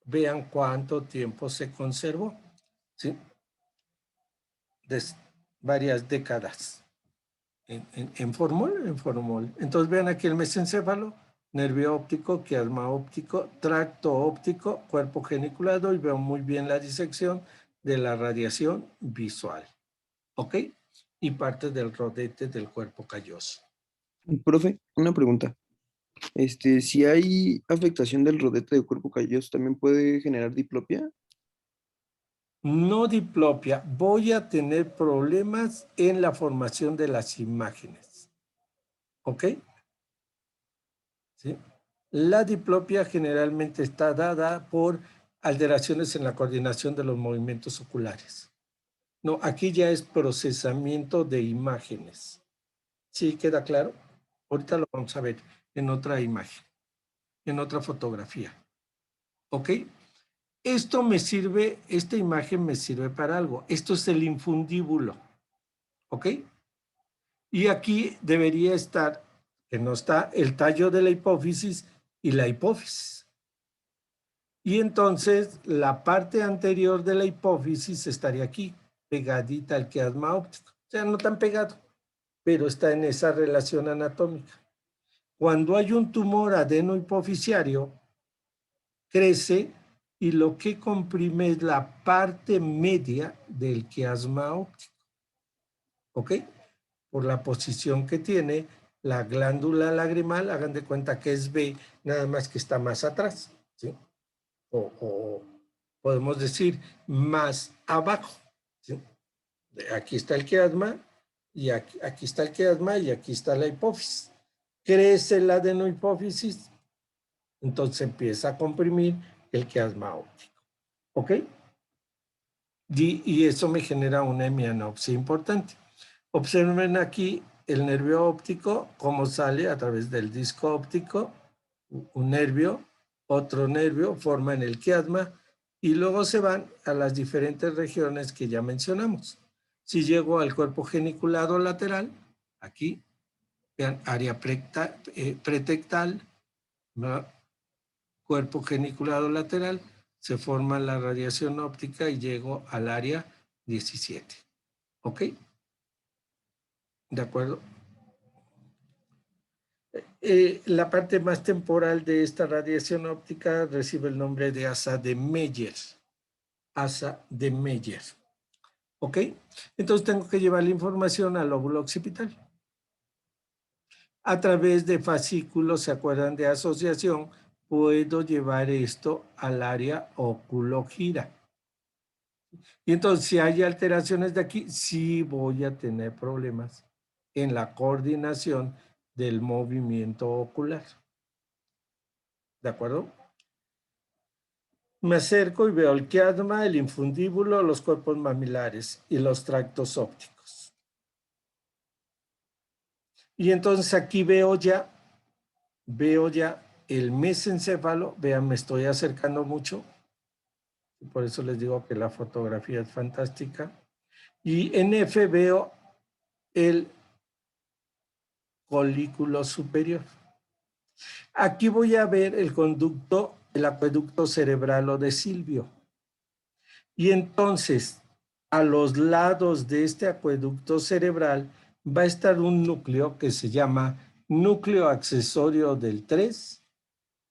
vean cuánto tiempo se conservó, ¿sí? Varias décadas en formol. Entonces vean aquí el mesencéfalo, nervio óptico, quiasma óptico, tracto óptico, cuerpo geniculado, y veo muy bien la disección de la radiación visual, ¿ok? Y parte del rodete del cuerpo calloso. Profe, una pregunta. Si hay afectación del rodete de cuerpo calloso, ¿también puede generar diplopia? No diplopia, voy a tener problemas en la formación de las imágenes, ¿ok? ¿Sí? La diplopia generalmente está dada por alteraciones en la coordinación de los movimientos oculares. No, aquí ya es procesamiento de imágenes. ¿Sí queda claro? Ahorita lo vamos a ver en otra imagen, en otra fotografía. ¿Ok? Esto me sirve, esta imagen me sirve para algo. Esto es el infundíbulo. ¿Ok? Y aquí debería estar, que no está, el tallo de la hipófisis y la hipófisis. Y entonces la parte anterior de la hipófisis estaría aquí, pegadita al quiasma óptico. O sea, no tan pegado, pero está en esa relación anatómica. Cuando hay un tumor adenohipofisiario, crece y lo que comprime es la parte media del quiasma óptico. ¿Ok? Por la posición que tiene la glándula lagrimal, hagan de cuenta que es B, nada más que está más atrás, ¿sí? O podemos decir más abajo, ¿sí? Aquí está el quiasma y aquí está el quiasma y aquí está la hipófisis. Crece la adenohipófisis, entonces empieza a comprimir el quiasma óptico, ¿ok? Y eso me genera una hemianopsia importante. Observen aquí el nervio óptico, cómo sale a través del disco óptico, un nervio, otro nervio, forman el quiasma y luego se van a las diferentes regiones que ya mencionamos. Si llego al cuerpo geniculado lateral, aquí, vean, área pretectal, ¿no? Cuerpo geniculado lateral, se forma la radiación óptica y llego al área 17. ¿Ok? ¿De acuerdo? La parte más temporal de esta radiación óptica recibe el nombre de asa de Meyer. Asa de Meyer. ¿Ok? Entonces tengo que llevar la información al lóbulo occipital. A través de fascículos, ¿se acuerdan de asociación? Puedo llevar esto al área oculogira. Y entonces, si hay alteraciones de aquí, sí voy a tener problemas en la coordinación del movimiento ocular. ¿De acuerdo? Me acerco y veo el quiasma, el infundíbulo, los cuerpos mamilares y los tractos ópticos. Y entonces aquí veo ya el mesencéfalo. Vean, me estoy acercando mucho. Por eso les digo que la fotografía es fantástica. Y en F veo el colículo superior. Aquí voy a ver el conducto, el acueducto cerebral o de Silvio. Y entonces, a los lados de este acueducto cerebral va a estar un núcleo que se llama núcleo accesorio del 3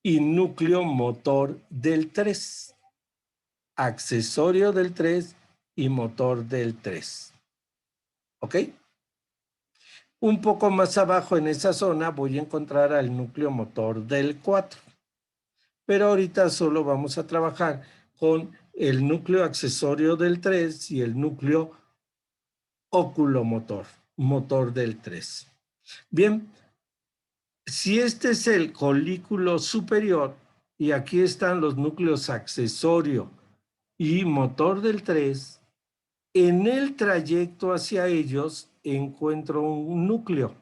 y núcleo motor del 3. Accesorio del 3 y motor del 3. ¿Ok? Un poco más abajo en esa zona voy a encontrar al núcleo motor del 4. Pero ahorita solo vamos a trabajar con el núcleo accesorio del 3 y el núcleo oculomotor, motor del 3. Bien, si este es el colículo superior y aquí están los núcleos accesorio y motor del 3, en el trayecto hacia ellos encuentro un núcleo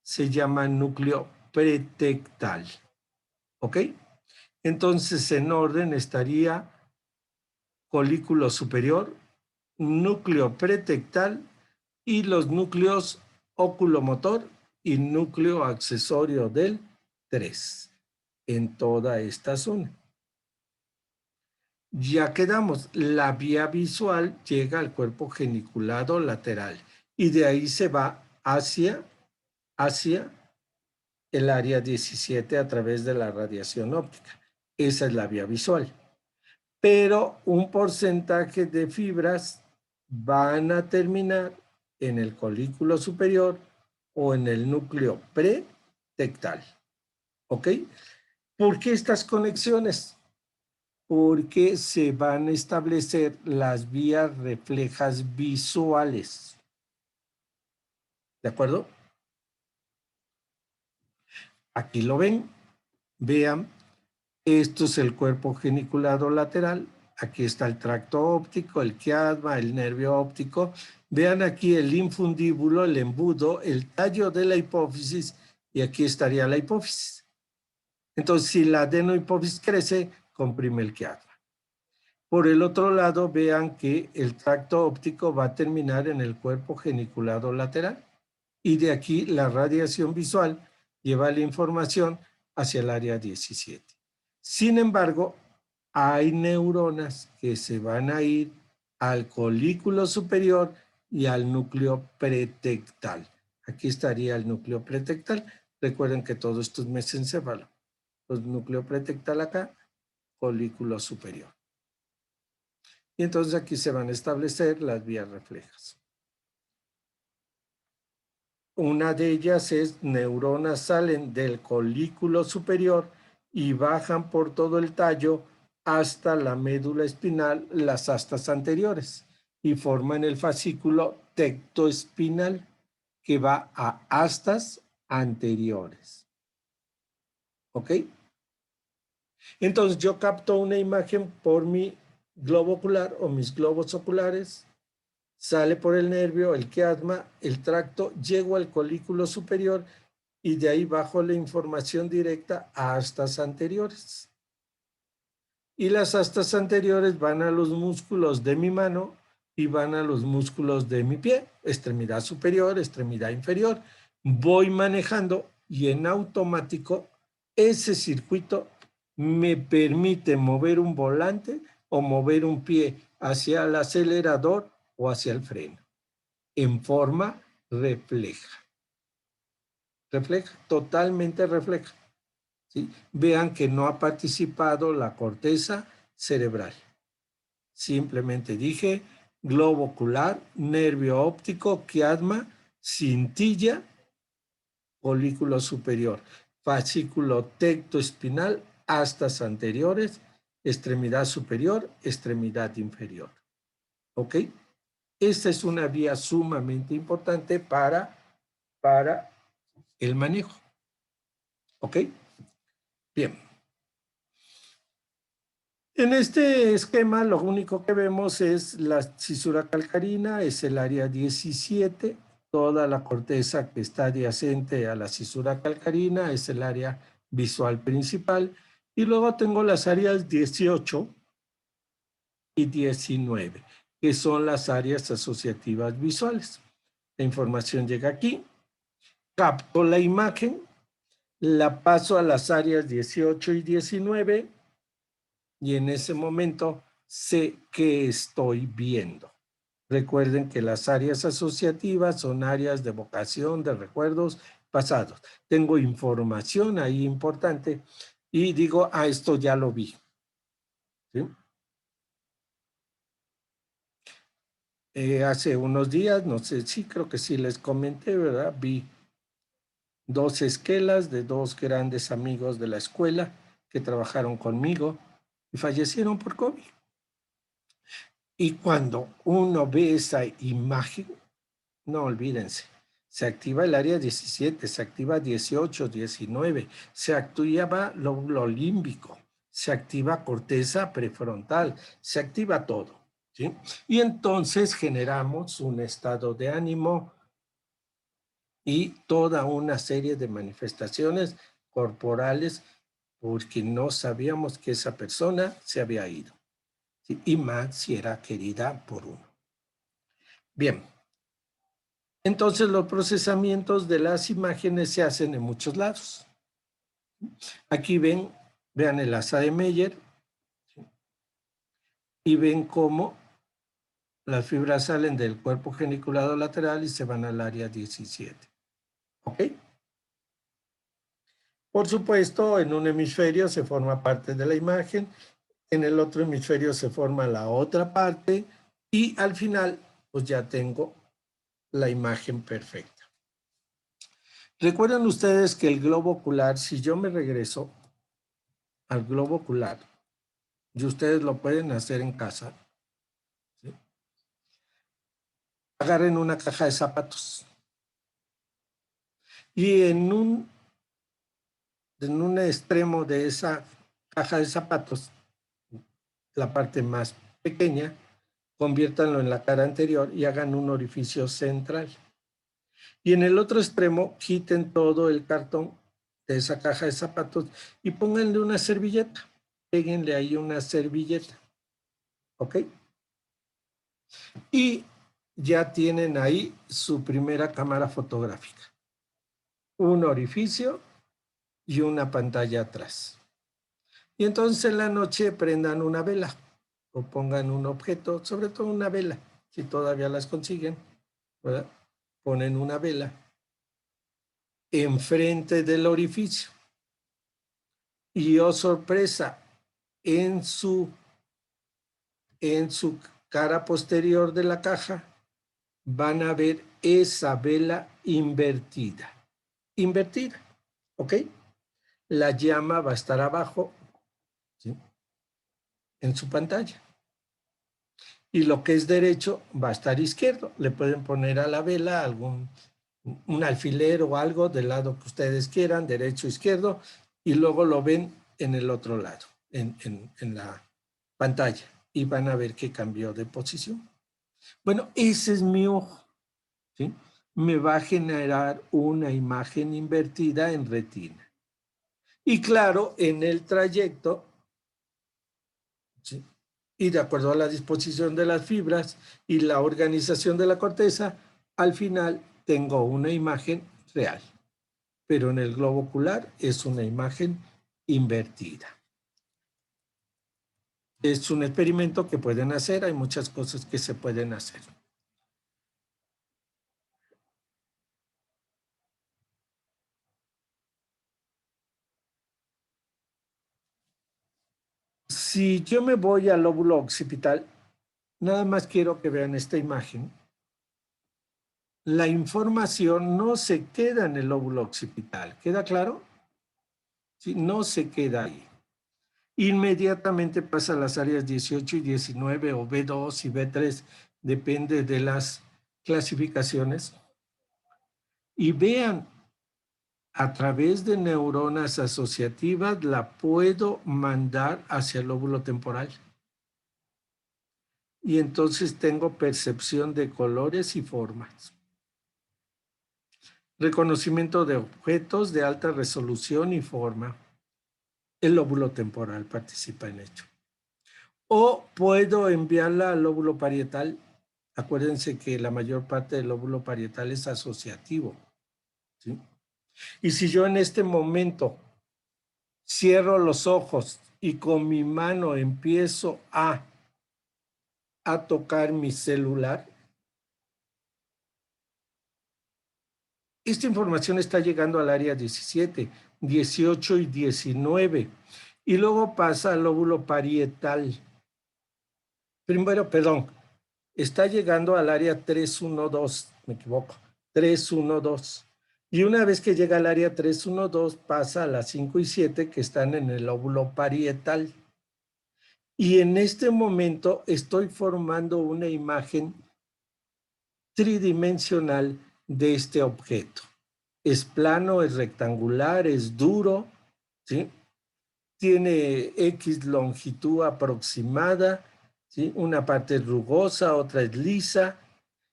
se llama núcleo pretectal. ¿Ok? Entonces, en orden estaría colículo superior, núcleo pretectal y los núcleos oculomotor y núcleo accesorio del 3 en toda esta zona. Ya quedamos, la vía visual llega al cuerpo geniculado lateral y de ahí se va hacia el área 17 a través de la radiación óptica. Esa es la vía visual. Pero un porcentaje de fibras van a terminar en el colículo superior o en el núcleo pretectal. ¿Ok? ¿Por qué estas conexiones? Porque se van a establecer las vías reflejas visuales. ¿De acuerdo? Aquí lo ven. Vean, esto es el cuerpo geniculado lateral. Aquí está el tracto óptico, el quiasma, el nervio óptico. Vean aquí el infundíbulo, el embudo, el tallo de la hipófisis y aquí estaría la hipófisis. Entonces, si la adenohipófisis crece, comprime el quiasma. Por el otro lado, vean que el tracto óptico va a terminar en el cuerpo geniculado lateral y de aquí la radiación visual lleva la información hacia el área 17. Sin embargo, hay neuronas que se van a ir al colículo superior y al núcleo pretectal. Aquí estaría el núcleo pretectal. Recuerden que todo esto es mesencéfalo. El núcleo pretectal acá, colículo superior. Y entonces aquí se van a establecer las vías reflejas. Una de ellas es neuronas salen del colículo superior y bajan por todo el tallo hasta la médula espinal, las astas anteriores, y forman el fascículo tectoespinal que va a astas anteriores. ¿Ok? Entonces yo capto una imagen por mi globo ocular o mis globos oculares, sale por el nervio, el quiasma, el tracto, llego al colículo superior y de ahí bajo la información directa a astas anteriores. Y las astas anteriores van a los músculos de mi mano y van a los músculos de mi pie, extremidad superior, extremidad inferior. Voy manejando y en automático ese circuito me permite mover un volante o mover un pie hacia el acelerador o hacia el freno en forma refleja. Refleja, totalmente refleja. ¿Sí? Vean que no ha participado la corteza cerebral. Simplemente dije globo ocular, nervio óptico, quiasma, cintilla, colículo superior, fascículo tectoespinal, astas anteriores, extremidad superior, extremidad inferior. ¿Ok? Esta es una vía sumamente importante para el manejo. ¿Ok? Bien. En este esquema lo único que vemos es la cisura calcarina, es el área 17, toda la corteza que está adyacente a la cisura calcarina es el área visual principal y luego tengo las áreas 18 y 19, que son las áreas asociativas visuales. La información llega aquí, capto la imagen, la paso a las áreas 18 y 19 y en ese momento sé qué estoy viendo. Recuerden que las áreas asociativas son áreas de evocación, de recuerdos pasados. Tengo información ahí importante y digo, esto ya lo vi. ¿Sí? Hace unos días, no sé, sí, creo que sí les comenté, ¿verdad? Vi 2 esquelas de 2 grandes amigos de la escuela que trabajaron conmigo y fallecieron por COVID. Y cuando uno ve esa imagen, no olvídense, se activa el área 17, se activa 18, 19, se activa lóbulo límbico, se activa corteza prefrontal, se activa todo, ¿sí? Y entonces generamos un estado de ánimo y toda una serie de manifestaciones corporales porque no sabíamos que esa persona se había ido, ¿sí? Y más si era querida por uno. Bien, entonces los procesamientos de las imágenes se hacen en muchos lados. Aquí vean el asa de Meyer, ¿sí? Y ven cómo las fibras salen del cuerpo geniculado lateral y se van al área 17. ¿Ok? Por supuesto, en un hemisferio se forma parte de la imagen, en el otro hemisferio se forma la otra parte y al final, pues ya tengo la imagen perfecta. Recuerdan ustedes que el globo ocular, si yo me regreso al globo ocular, y ustedes lo pueden hacer en casa, ¿sí? Agarren una caja de zapatos y en un extremo de esa caja de zapatos, la parte más pequeña, conviértanlo en la cara anterior y hagan un orificio central. Y en el otro extremo, quiten todo el cartón de esa caja de zapatos y pónganle una servilleta. Péguenle ahí una servilleta. ¿Ok? Y ya tienen ahí su primera cámara fotográfica. Un orificio y una pantalla atrás. Y entonces en la noche prendan una vela o pongan un objeto, sobre todo una vela, si todavía las consiguen, ¿verdad? Ponen una vela enfrente del orificio. Y oh sorpresa, en su cara posterior de la caja van a ver esa vela invertida. Invertida, ¿ok? La llama va a estar abajo, ¿sí? En su pantalla. Y lo que es derecho va a estar izquierdo. Le pueden poner a la vela un alfiler o algo del lado que ustedes quieran, derecho o izquierdo, y luego lo ven en el otro lado, en la pantalla, y van a ver que cambió de posición. Bueno, ese es mi ojo, ¿sí? Me va a generar una imagen invertida en retina. Y claro, en el trayecto, ¿sí? Y de acuerdo a la disposición de las fibras y la organización de la corteza, al final tengo una imagen real. Pero en el globo ocular es una imagen invertida. Es un experimento que pueden hacer, hay muchas cosas que se pueden hacer. Si yo me voy al lóbulo occipital, nada más quiero que vean esta imagen. La información no se queda en el lóbulo occipital, ¿queda claro? Sí, no se queda ahí. Inmediatamente pasa a las áreas 18 y 19 o B2 y B3, depende de las clasificaciones. Y vean, a través de neuronas asociativas la puedo mandar hacia el lóbulo temporal. Y entonces tengo percepción de colores y formas. Reconocimiento de objetos de alta resolución y forma. El lóbulo temporal participa en ello. O puedo enviarla al lóbulo parietal. Acuérdense que la mayor parte del lóbulo parietal es asociativo, ¿sí? Y si yo en este momento cierro los ojos y con mi mano empiezo a tocar mi celular, esta información está llegando al área 17, 18 y 19 y luego pasa al lóbulo parietal. Primero, perdón, está llegando al área 312, me equivoco, 312. Y una vez que llega al área 312, pasa a las 5 y 7 que están en el lóbulo parietal. Y en este momento estoy formando una imagen tridimensional de este objeto. Es plano, es rectangular, es duro, ¿sí? Tiene X longitud aproximada, ¿sí? Una parte es rugosa, otra es lisa,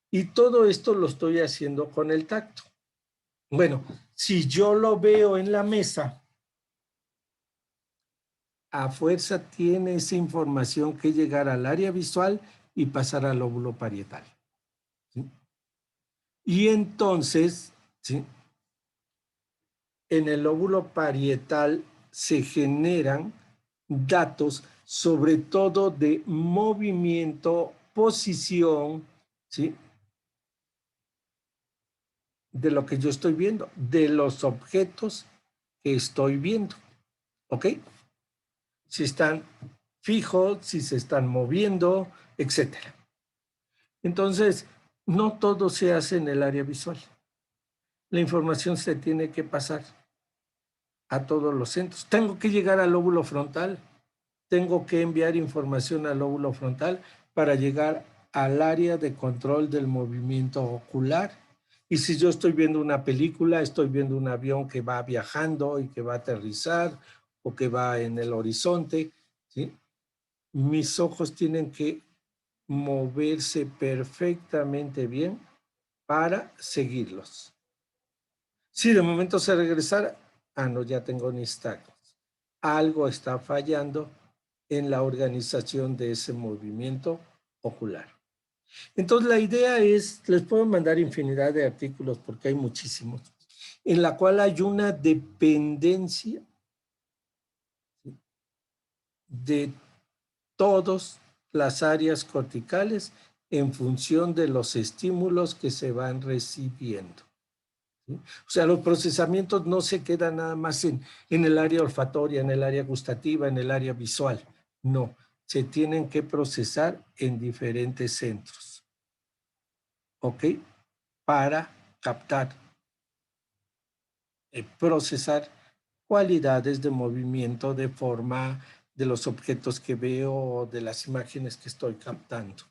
y todo esto lo estoy haciendo con el tacto. Bueno, si yo lo veo en la mesa, a fuerza tiene esa información que llegar al área visual y pasar al lóbulo parietal. ¿Sí? Y entonces, ¿sí?, en el lóbulo parietal se generan datos sobre todo de movimiento, posición, ¿sí?, de lo que yo estoy viendo, de los objetos que estoy viendo. ¿Ok? Si están fijos, si se están moviendo, etcétera. Entonces, no todo se hace en el área visual. La información se tiene que pasar a todos los centros. Tengo que llegar al lóbulo frontal. Tengo que enviar información al lóbulo frontal para llegar al área de control del movimiento ocular. Y si yo estoy viendo una película, estoy viendo un avión que va viajando y que va a aterrizar o que va en el horizonte, ¿sí?, mis ojos tienen que moverse perfectamente bien para seguirlos. Si de momento se regresara, no, ya tengo nistagmus. Algo está fallando en la organización de ese movimiento ocular. Entonces la idea es, les puedo mandar infinidad de artículos porque hay muchísimos, en la cual hay una dependencia de todas las áreas corticales en función de los estímulos que se van recibiendo. ¿Sí? O sea, los procesamientos no se quedan nada más en el área olfatoria, en el área gustativa, en el área visual. No, se tienen que procesar en diferentes centros. ¿Ok? Para captar, procesar cualidades de movimiento, de forma de los objetos que veo, de las imágenes que estoy captando.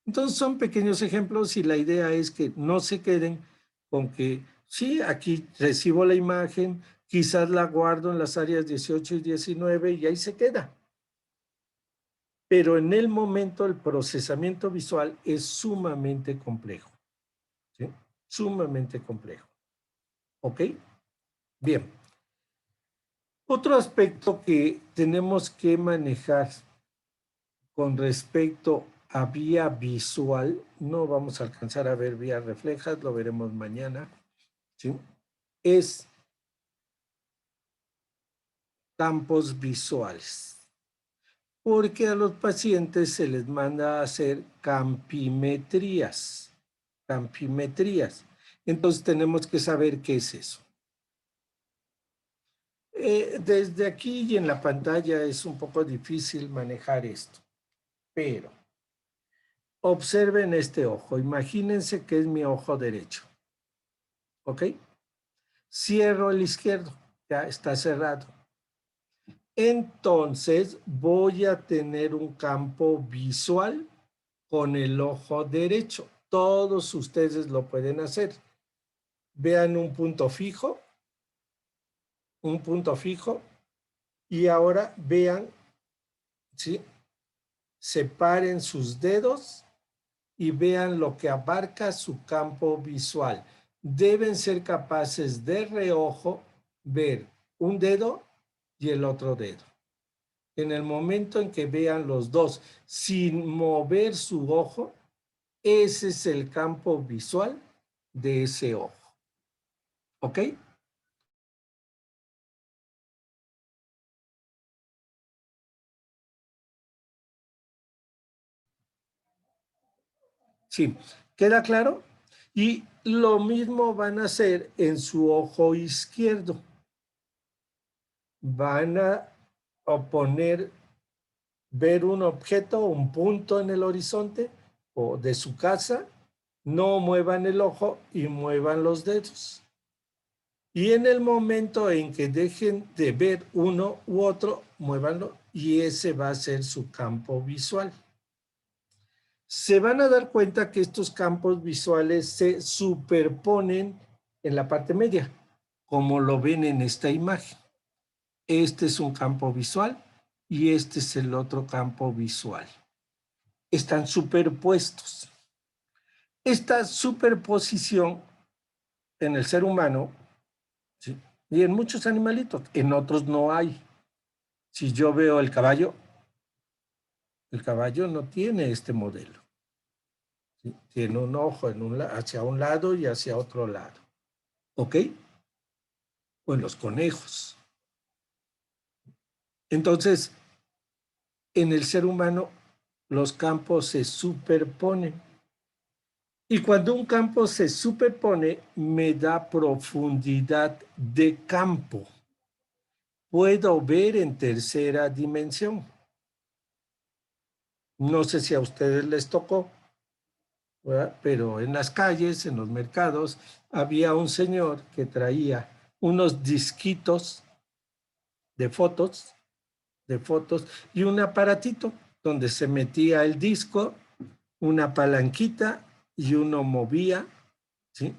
Entonces son pequeños ejemplos y la idea es que no se queden con que, sí, aquí recibo la imagen, quizás la guardo en las áreas 18 y 19 y ahí se queda. Pero en el momento el procesamiento visual es sumamente complejo. ¿Sí? Sumamente complejo. ¿Ok? Bien. Otro aspecto que tenemos que manejar con respecto a vía visual, no vamos a alcanzar a ver vías reflejas, lo veremos mañana, ¿sí?, es campos visuales. Porque a los pacientes se les manda a hacer campimetrías. Campimetrías. Entonces tenemos que saber qué es eso. Desde aquí y en la pantalla es un poco difícil manejar esto, pero observen este ojo. Imagínense que es mi ojo derecho. ¿Ok? Cierro el izquierdo, ya está cerrado. Entonces voy a tener un campo visual con el ojo derecho. Todos ustedes lo pueden hacer. Vean un punto fijo, y ahora vean, ¿sí?, separen sus dedos y vean lo que abarca su campo visual. Deben ser capaces de reojo ver un dedo y el otro dedo. En el momento en que vean los dos sin mover su ojo, ese es el campo visual de ese ojo. ¿Ok? Sí, ¿queda claro? Y lo mismo van a hacer en su ojo izquierdo. Van a poner, ver un objeto, un punto en el horizonte o de su casa, no muevan el ojo y muevan los dedos. Y en el momento en que dejen de ver uno u otro, muévanlo y ese va a ser su campo visual. Se van a dar cuenta que estos campos visuales se superponen en la parte media, como lo ven en esta imagen. Este es un campo visual y este es el otro campo visual. Están superpuestos. Esta superposición en el ser humano, ¿sí? Y en muchos animalitos, en otros no hay. Si yo veo el caballo no tiene este modelo, ¿sí? Tiene un ojo hacia un lado y hacia otro lado. ¿Ok? O en los conejos. Entonces, en el ser humano, los campos se superponen. Y cuando un campo se superpone, me da profundidad de campo. Puedo ver en tercera dimensión. No sé si a ustedes les tocó, ¿verdad? Pero en las calles, en los mercados, había un señor que traía unos disquitos de fotos y un aparatito donde se metía el disco, una palanquita y uno movía, ¿sí?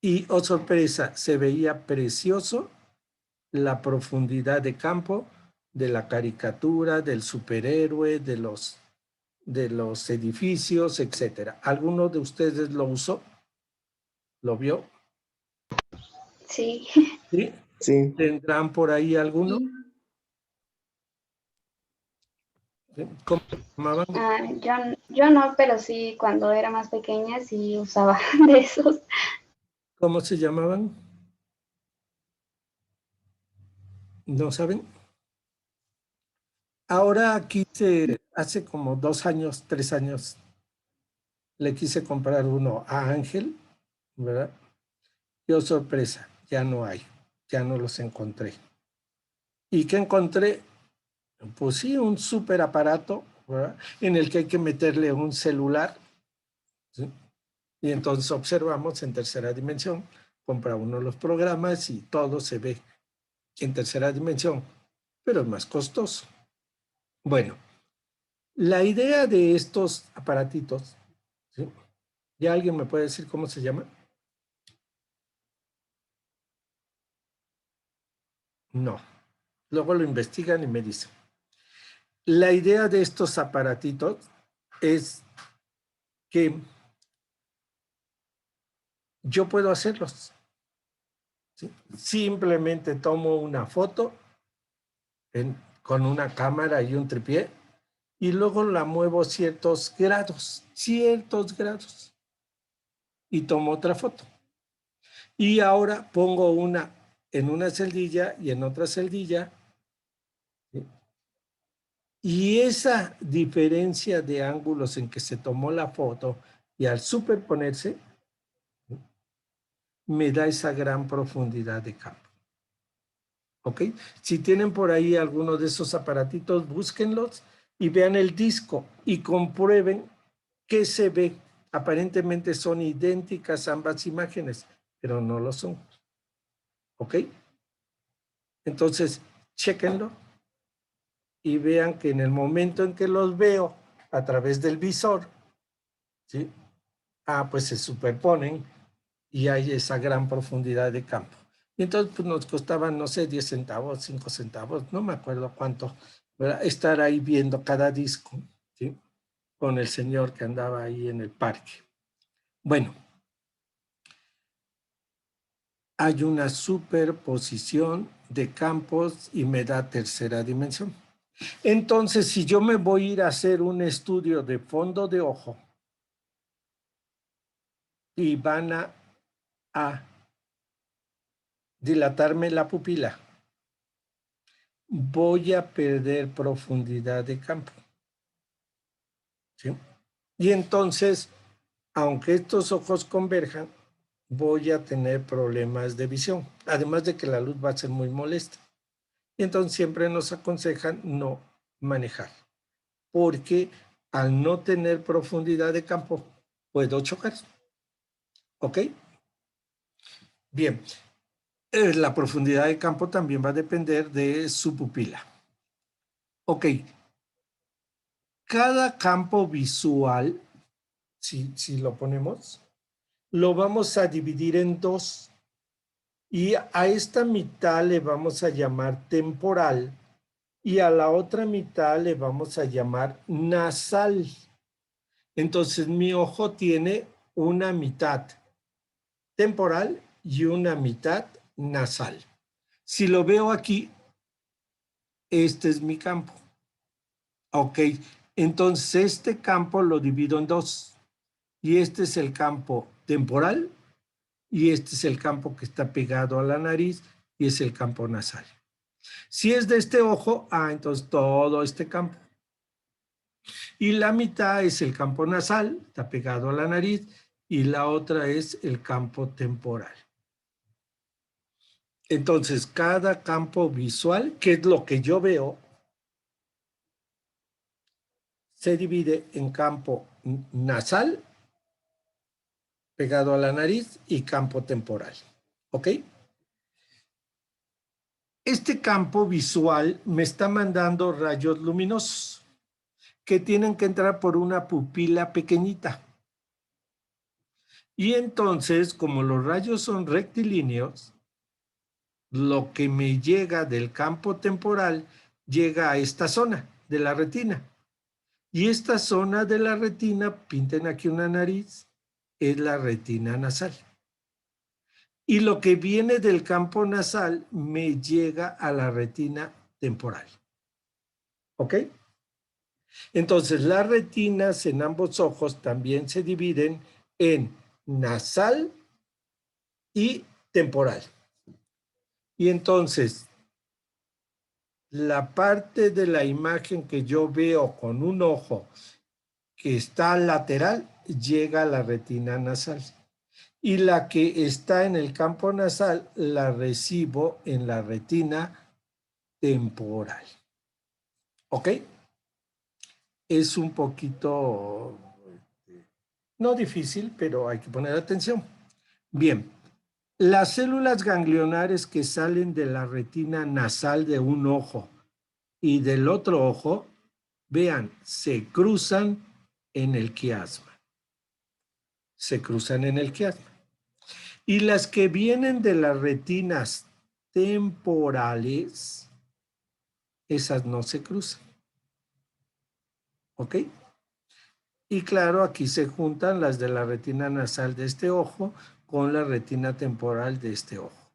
Y, oh sorpresa, se veía precioso la profundidad de campo de la caricatura, del superhéroe, de los edificios, etcétera. ¿Alguno de ustedes lo usó? ¿Lo vio? Sí. ¿Sí? Sí. ¿Tendrán por ahí alguno? Sí. ¿Cómo se llamaban? Yo no, pero sí, cuando era más pequeña sí usaba de esos. ¿Cómo se llamaban? ¿No saben? Ahora quise, hace como 2 años, 3 años, le quise comprar uno a Ángel, ¿verdad? Y oh sorpresa, ya no hay, ya no los encontré. ¿Y qué encontré? Pues sí, un súper aparato, ¿verdad? En el que hay que meterle un celular, ¿sí? Y entonces observamos en tercera dimensión, compra uno los programas y todo se ve en tercera dimensión, pero es más costoso. Bueno, la idea de estos aparatitos, ¿sí? ¿Ya alguien me puede decir cómo se llama? No. Luego lo investigan y me dicen. La idea de estos aparatitos es que yo puedo hacerlos, ¿sí? Simplemente tomo una foto con una cámara y un tripié y luego la muevo ciertos grados, y tomo otra foto. Y ahora pongo una en una celdilla y en otra celdilla, ¿sí? Y esa diferencia de ángulos en que se tomó la foto y al superponerse, me da esa gran profundidad de campo. ¿Ok? Si tienen por ahí alguno de esos aparatitos, búsquenlos y vean el disco y comprueben qué se ve. Aparentemente son idénticas ambas imágenes, pero no lo son. ¿Ok? Entonces, chéquenlo y vean que en el momento en que los veo a través del visor, ¿sí? Pues se superponen y hay esa gran profundidad de campo. Y entonces pues, nos costaban, no sé, 10 centavos, 5 centavos, no me acuerdo cuánto, ¿verdad? Estar ahí viendo cada disco, ¿sí? Con el señor que andaba ahí en el parque. Bueno, hay una superposición de campos y me da tercera dimensión. Entonces, si yo me voy a ir a hacer un estudio de fondo de ojo y van a dilatarme la pupila, voy a perder profundidad de campo, ¿sí? Y entonces, aunque estos ojos converjan, voy a tener problemas de visión, además de que la luz va a ser muy molesta. Y entonces siempre nos aconsejan no manejar, porque al no tener profundidad de campo, puedo chocar. ¿Ok? Bien, la profundidad de campo también va a depender de su pupila. Ok, cada campo visual, si lo ponemos, lo vamos a dividir en dos y a esta mitad le vamos a llamar temporal y a la otra mitad le vamos a llamar nasal. Entonces mi ojo tiene una mitad temporal y una mitad nasal. Si lo veo aquí, este es mi campo. Ok, entonces este campo lo divido en dos. Y este es el campo temporal y este es el campo que está pegado a la nariz y es el campo nasal. Si es de este ojo, entonces todo este campo. Y la mitad es el campo nasal, está pegado a la nariz, y la otra es el campo temporal. Entonces, cada campo visual, que es lo que yo veo, se divide en campo nasal, pegado a la nariz, y campo temporal. ¿Ok? Este campo visual me está mandando rayos luminosos que tienen que entrar por una pupila pequeñita. Y entonces, como los rayos son rectilíneos, lo que me llega del campo temporal llega a esta zona de la retina. Y esta zona de la retina, pinten aquí una nariz, es la retina nasal. Y lo que viene del campo nasal me llega a la retina temporal. ¿Ok? Entonces, las retinas en ambos ojos también se dividen en nasal y temporal. Y entonces, la parte de la imagen que yo veo con un ojo que está lateral llega a la retina nasal. Y la que está en el campo nasal la recibo en la retina temporal. ¿Ok? Es un poquito, no difícil, pero hay que poner atención. Bien, las células ganglionares que salen de la retina nasal de un ojo y del otro ojo, vean, se cruzan en el quiasma. Se cruzan en el quiasma. Y las que vienen de las retinas temporales, esas no se cruzan. ¿Ok? Y claro, aquí se juntan las de la retina nasal de este ojo con la retina temporal de este ojo.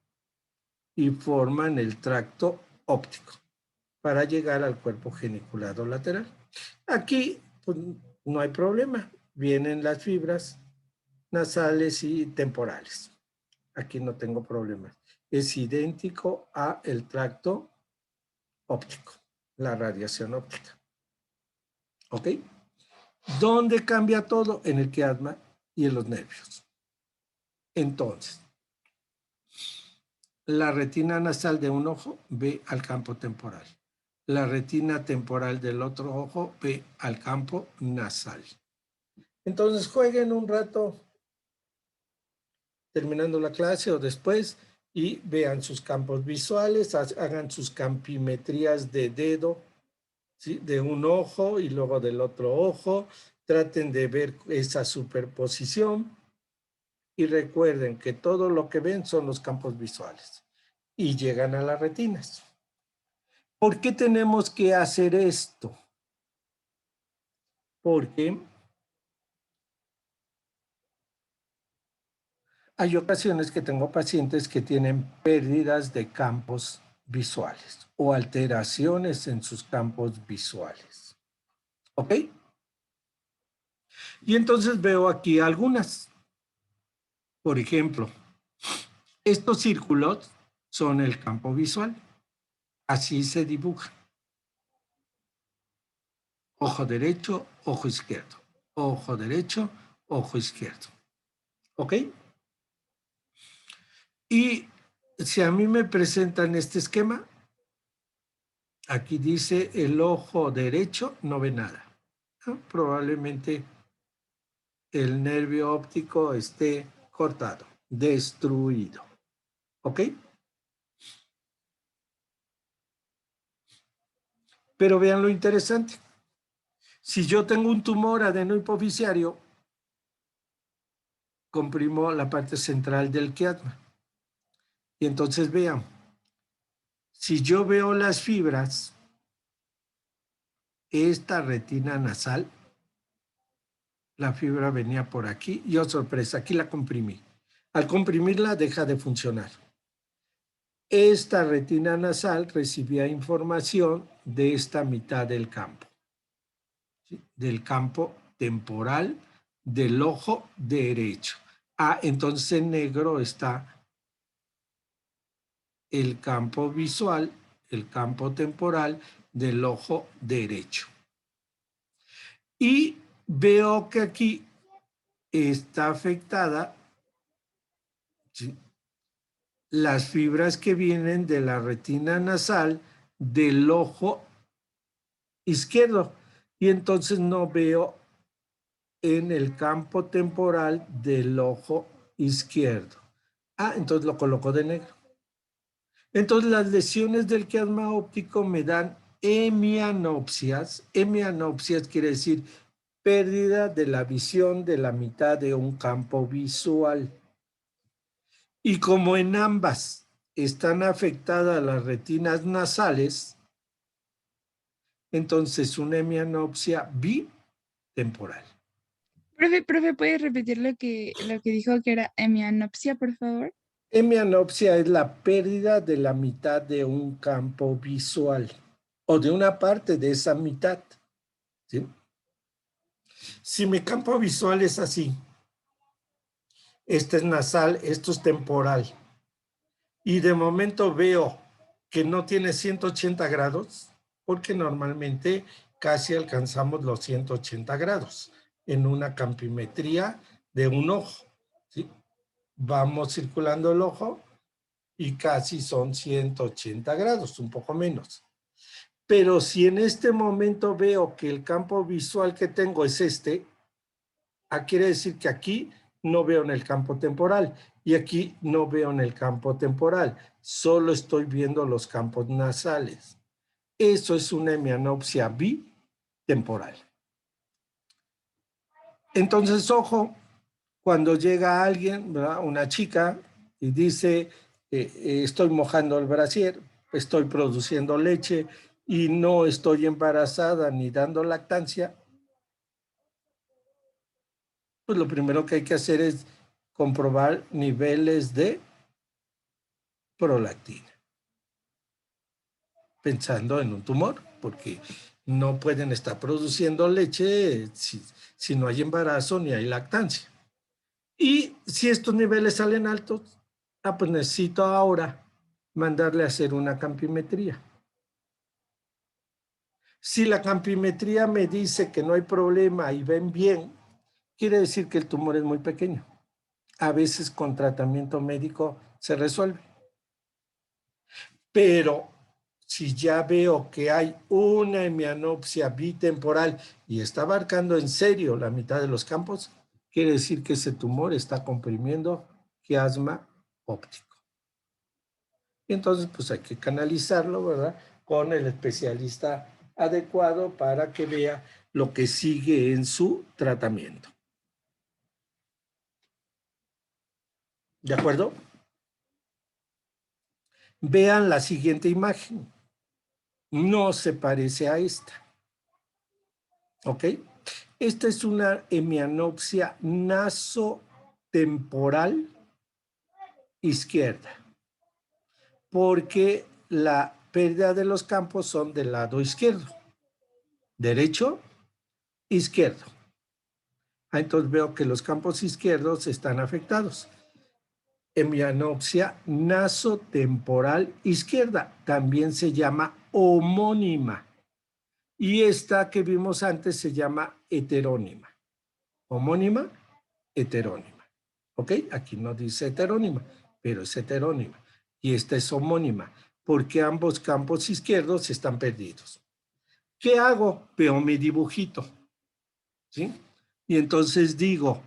Y forman el tracto óptico para llegar al cuerpo geniculado lateral. Aquí pues, no hay problema. Vienen las fibras nasales y temporales. Aquí no tengo problemas. Es idéntico a el tracto óptico, la radiación óptica. ¿Ok? ¿Dónde cambia todo? En el quiasma y en los nervios. Entonces, la retina nasal de un ojo ve al campo temporal. La retina temporal del otro ojo ve al campo nasal. Entonces, jueguen un rato terminando la clase o después y vean sus campos visuales, hagan sus campimetrías de dedo, ¿sí? De un ojo y luego del otro ojo. Traten de ver esa superposición y recuerden que todo lo que ven son los campos visuales y llegan a las retinas. ¿Por qué tenemos que hacer esto? Porque hay ocasiones que tengo pacientes que tienen pérdidas de campos visuales o alteraciones en sus campos visuales. ¿Ok? Y entonces veo aquí algunas. Por ejemplo, estos círculos son el campo visual. Así se dibuja. Ojo derecho, ojo izquierdo. Ojo derecho, ojo izquierdo. ¿Ok? Y si a mí me presentan este esquema, aquí dice el ojo derecho no ve nada. ¿No? Probablemente el nervio óptico esté cortado, destruido. ¿Ok? Pero vean lo interesante. Si yo tengo un tumor adenohipoficiario, comprimo la parte central del quiasma. Y entonces vean, si yo veo las fibras, esta retina nasal, la fibra venía por aquí y oh sorpresa, aquí la comprimí. Al comprimirla deja de funcionar. Esta retina nasal recibía información de esta mitad del campo, ¿sí? Del campo temporal del ojo derecho. Ah, entonces en negro está el campo visual, el campo temporal del ojo derecho. Y veo que aquí está afectada, ¿sí?, las fibras que vienen de la retina nasal del ojo izquierdo. Y entonces no veo en el campo temporal del ojo izquierdo. Ah, entonces lo coloco de negro. Entonces las lesiones del quiasma óptico me dan hemianopsias. Hemianopsias quiere decir pérdida de la visión de la mitad de un campo visual. Y como en ambas están afectadas las retinas nasales, entonces una hemianopsia bitemporal. Profe, ¿puedes repetir lo que dijo que era hemianopsia, por favor? Hemianopsia es la pérdida de la mitad de un campo visual o de una parte de esa mitad, ¿sí? Si mi campo visual es así, este es nasal, esto es temporal, y de momento veo que no tiene 180 grados, porque normalmente casi alcanzamos los 180 grados en una campimetría de un ojo, ¿sí? Vamos circulando el ojo y casi son 180 grados, un poco menos. Pero si en este momento veo que el campo visual que tengo es este, quiere decir que aquí no veo en el campo temporal y aquí no veo en el campo temporal, solo estoy viendo los campos nasales. Eso es una hemianopsia bitemporal. Entonces, ojo, cuando llega alguien, ¿verdad?, una chica, y dice, estoy mojando el brasier, estoy produciendo leche y no estoy embarazada ni dando lactancia, pues lo primero que hay que hacer es comprobar niveles de prolactina, pensando en un tumor, porque no pueden estar produciendo leche si no hay embarazo ni hay lactancia. Y si estos niveles salen altos, pues necesito ahora mandarle a hacer una campimetría. Si la campimetría me dice que no hay problema y ven bien, quiere decir que el tumor es muy pequeño. A veces con tratamiento médico se resuelve. Pero si ya veo que hay una hemianopsia bitemporal y está abarcando en serio la mitad de los campos, quiere decir que ese tumor está comprimiendo quiasma óptico. Y entonces, pues hay que canalizarlo, ¿verdad?, con el especialista adecuado para que vea lo que sigue en su tratamiento. ¿De acuerdo? Vean la siguiente imagen. No se parece a esta. ¿Ok? Esta es una hemianopsia nasotemporal izquierda, porque la pérdida de los campos son del lado izquierdo. Derecho, izquierdo. Entonces veo que los campos izquierdos están afectados. Hemianopsia nasotemporal izquierda, también se llama homónima. Y esta que vimos antes se llama heterónima. Homónima, heterónima. ¿Ok? Aquí no dice heterónima, pero es heterónima. Y esta es homónima, porque ambos campos izquierdos están perdidos. ¿Qué hago? Veo mi dibujito, ¿sí? Y entonces digo,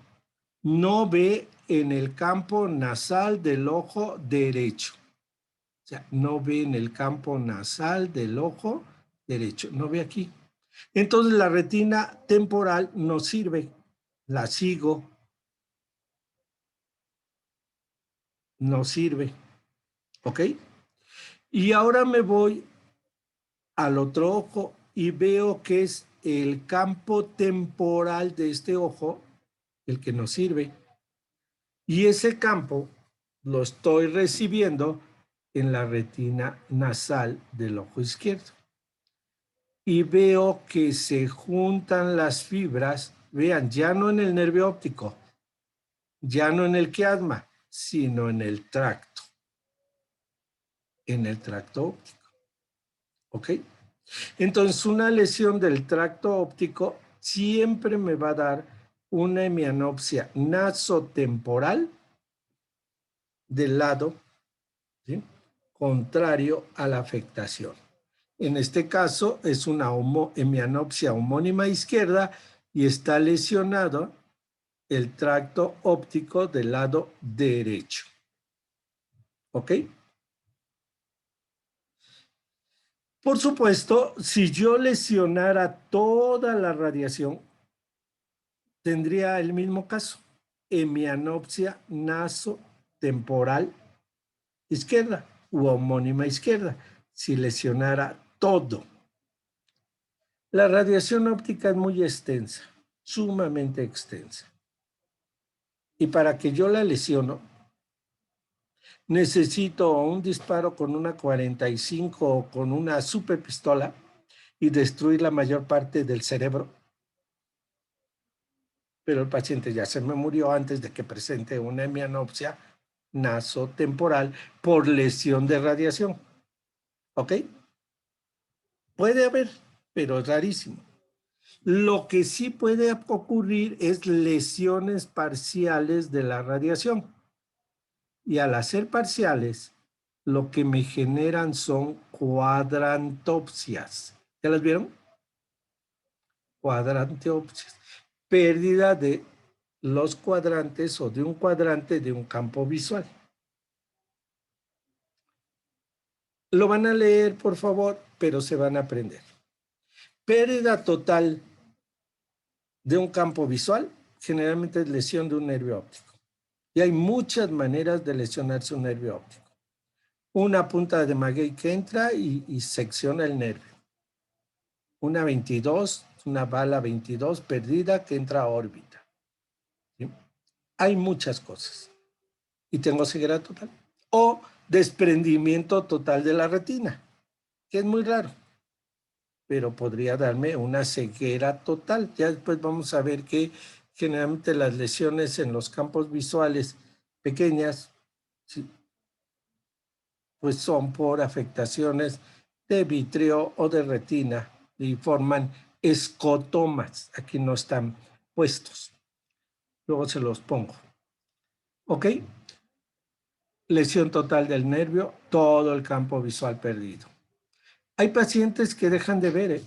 no ve en el campo nasal del ojo derecho. O sea, no ve en el campo nasal del ojo derecho. No ve aquí. Entonces la retina temporal no sirve. La sigo. No sirve. ¿Ok? Y ahora me voy al otro ojo y veo que es el campo temporal de este ojo el que nos sirve. Y ese campo lo estoy recibiendo en la retina nasal del ojo izquierdo. Y veo que se juntan las fibras, vean, ya no en el nervio óptico, ya no en el quiasma, sino en el tracto óptico. ¿Ok? Entonces, una lesión del tracto óptico siempre me va a dar una hemianopsia nasotemporal del lado, ¿sí?, contrario a la afectación. En este caso es una hemianopsia homónima izquierda y está lesionado el tracto óptico del lado derecho. ¿Ok? Por supuesto, si yo lesionara toda la radiación, tendría el mismo caso, hemianopsia nasotemporal izquierda u homónima izquierda, si lesionara todo. La radiación óptica es muy extensa, sumamente extensa. Y para que yo la lesiono, necesito un disparo con una 45 o con una superpistola y destruir la mayor parte del cerebro. Pero el paciente ya se me murió antes de que presente una hemianopsia nasotemporal por lesión de radiación. ¿Ok? Puede haber, pero es rarísimo. Lo que sí puede ocurrir es lesiones parciales de la radiación. Y al hacer parciales, lo que me generan son cuadrantopsias. ¿Ya las vieron? Cuadrantopsias. Pérdida de los cuadrantes o de un cuadrante de un campo visual. Lo van a leer, por favor, pero se van a aprender. Pérdida total de un campo visual, generalmente es lesión de un nervio óptico. Y hay muchas maneras de lesionarse un nervio óptico. Una punta de maguey que entra y secciona el nervio. Una 22, una bala 22 perdida que entra a órbita. ¿Sí? Hay muchas cosas. Y tengo ceguera total. O desprendimiento total de la retina, que es muy raro, pero podría darme una ceguera total. Ya después vamos a ver que generalmente las lesiones en los campos visuales pequeñas, ¿sí?, pues son por afectaciones de vítreo o de retina y forman escotomas. Aquí no están puestos. Luego se los pongo. ¿Ok? Lesión total del nervio, todo el campo visual perdido. Hay pacientes que dejan de ver,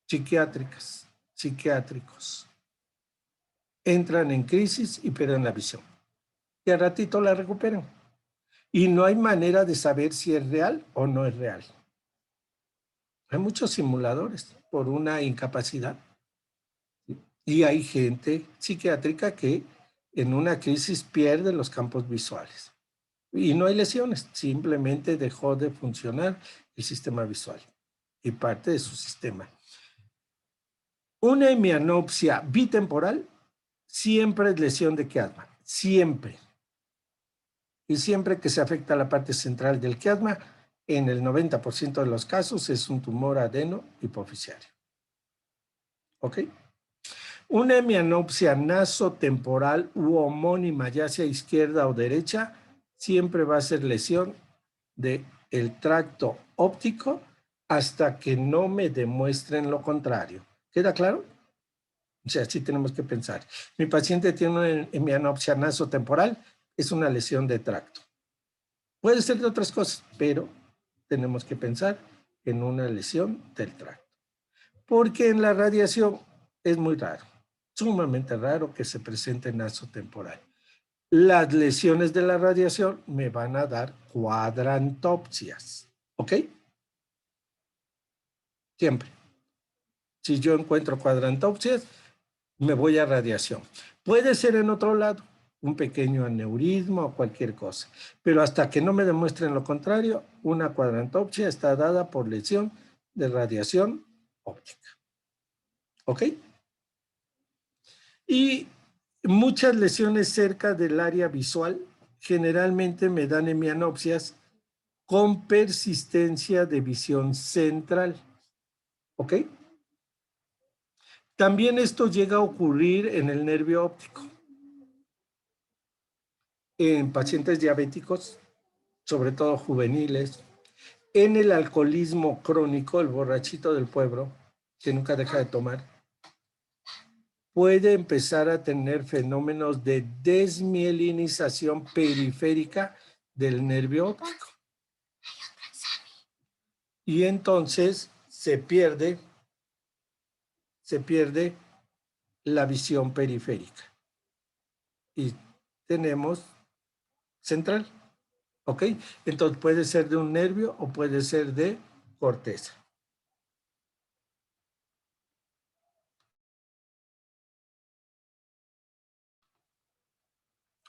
psiquiátricos. Entran en crisis y pierden la visión. Y al ratito la recuperan. Y no hay manera de saber si es real o no es real. Hay muchos simuladores por una incapacidad. Y hay gente psiquiátrica que en una crisis pierde los campos visuales. Y no hay lesiones, simplemente dejó de funcionar el sistema visual y parte de su sistema. Una hemianopsia bitemporal siempre es lesión de quiasma, siempre. Y siempre que se afecta la parte central del quiasma, en el 90% de los casos es un tumor adeno hipofisiario. ¿Ok? Una hemianopsia nasotemporal u homónima, ya sea izquierda o derecha, siempre va a ser lesión del tracto óptico hasta que no me demuestren lo contrario. ¿Queda claro? O sea, sí tenemos que pensar. Mi paciente tiene una hemianopsia nasotemporal, es una lesión de tracto. Puede ser de otras cosas, pero tenemos que pensar en una lesión del tracto. Porque en la radiación es muy raro, sumamente raro que se presente nasotemporal. Las lesiones de la radiación me van a dar cuadrantopsias. ¿Ok? Siempre. Si yo encuentro cuadrantopsias, me voy a radiación. Puede ser en otro lado, un pequeño aneurisma o cualquier cosa. Pero hasta que no me demuestren lo contrario, una cuadrantopsia está dada por lesión de radiación óptica. ¿Ok? Y Muchas lesiones cerca del área visual generalmente me dan hemianopsias con persistencia de visión central. ¿Ok? También esto llega a ocurrir en el nervio óptico. En pacientes diabéticos, sobre todo juveniles, en el alcoholismo crónico, el borrachito del pueblo, que nunca deja de tomar, puede empezar a tener fenómenos de desmielinización periférica del nervio óptico. Y entonces se pierde la visión periférica. Y tenemos central. ¿Ok? Entonces puede ser de un nervio o puede ser de corteza.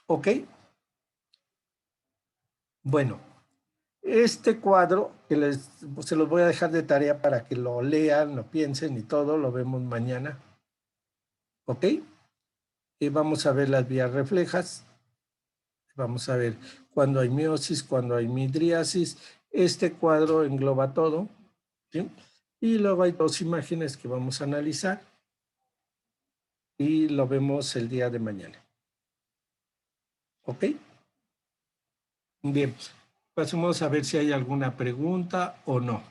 ¿Ok? Bueno, este cuadro, que se los voy a dejar de tarea para que lo lean, lo piensen y todo, lo vemos mañana. ¿Ok? Y vamos a ver las vías reflejas. Vamos a ver cuando hay meiosis, cuando hay midriasis. Este cuadro engloba todo. ¿Sí? Y luego hay dos imágenes que vamos a analizar. Y lo vemos el día de mañana. ¿Ok? Bien. Pasemos a ver si hay alguna pregunta o no.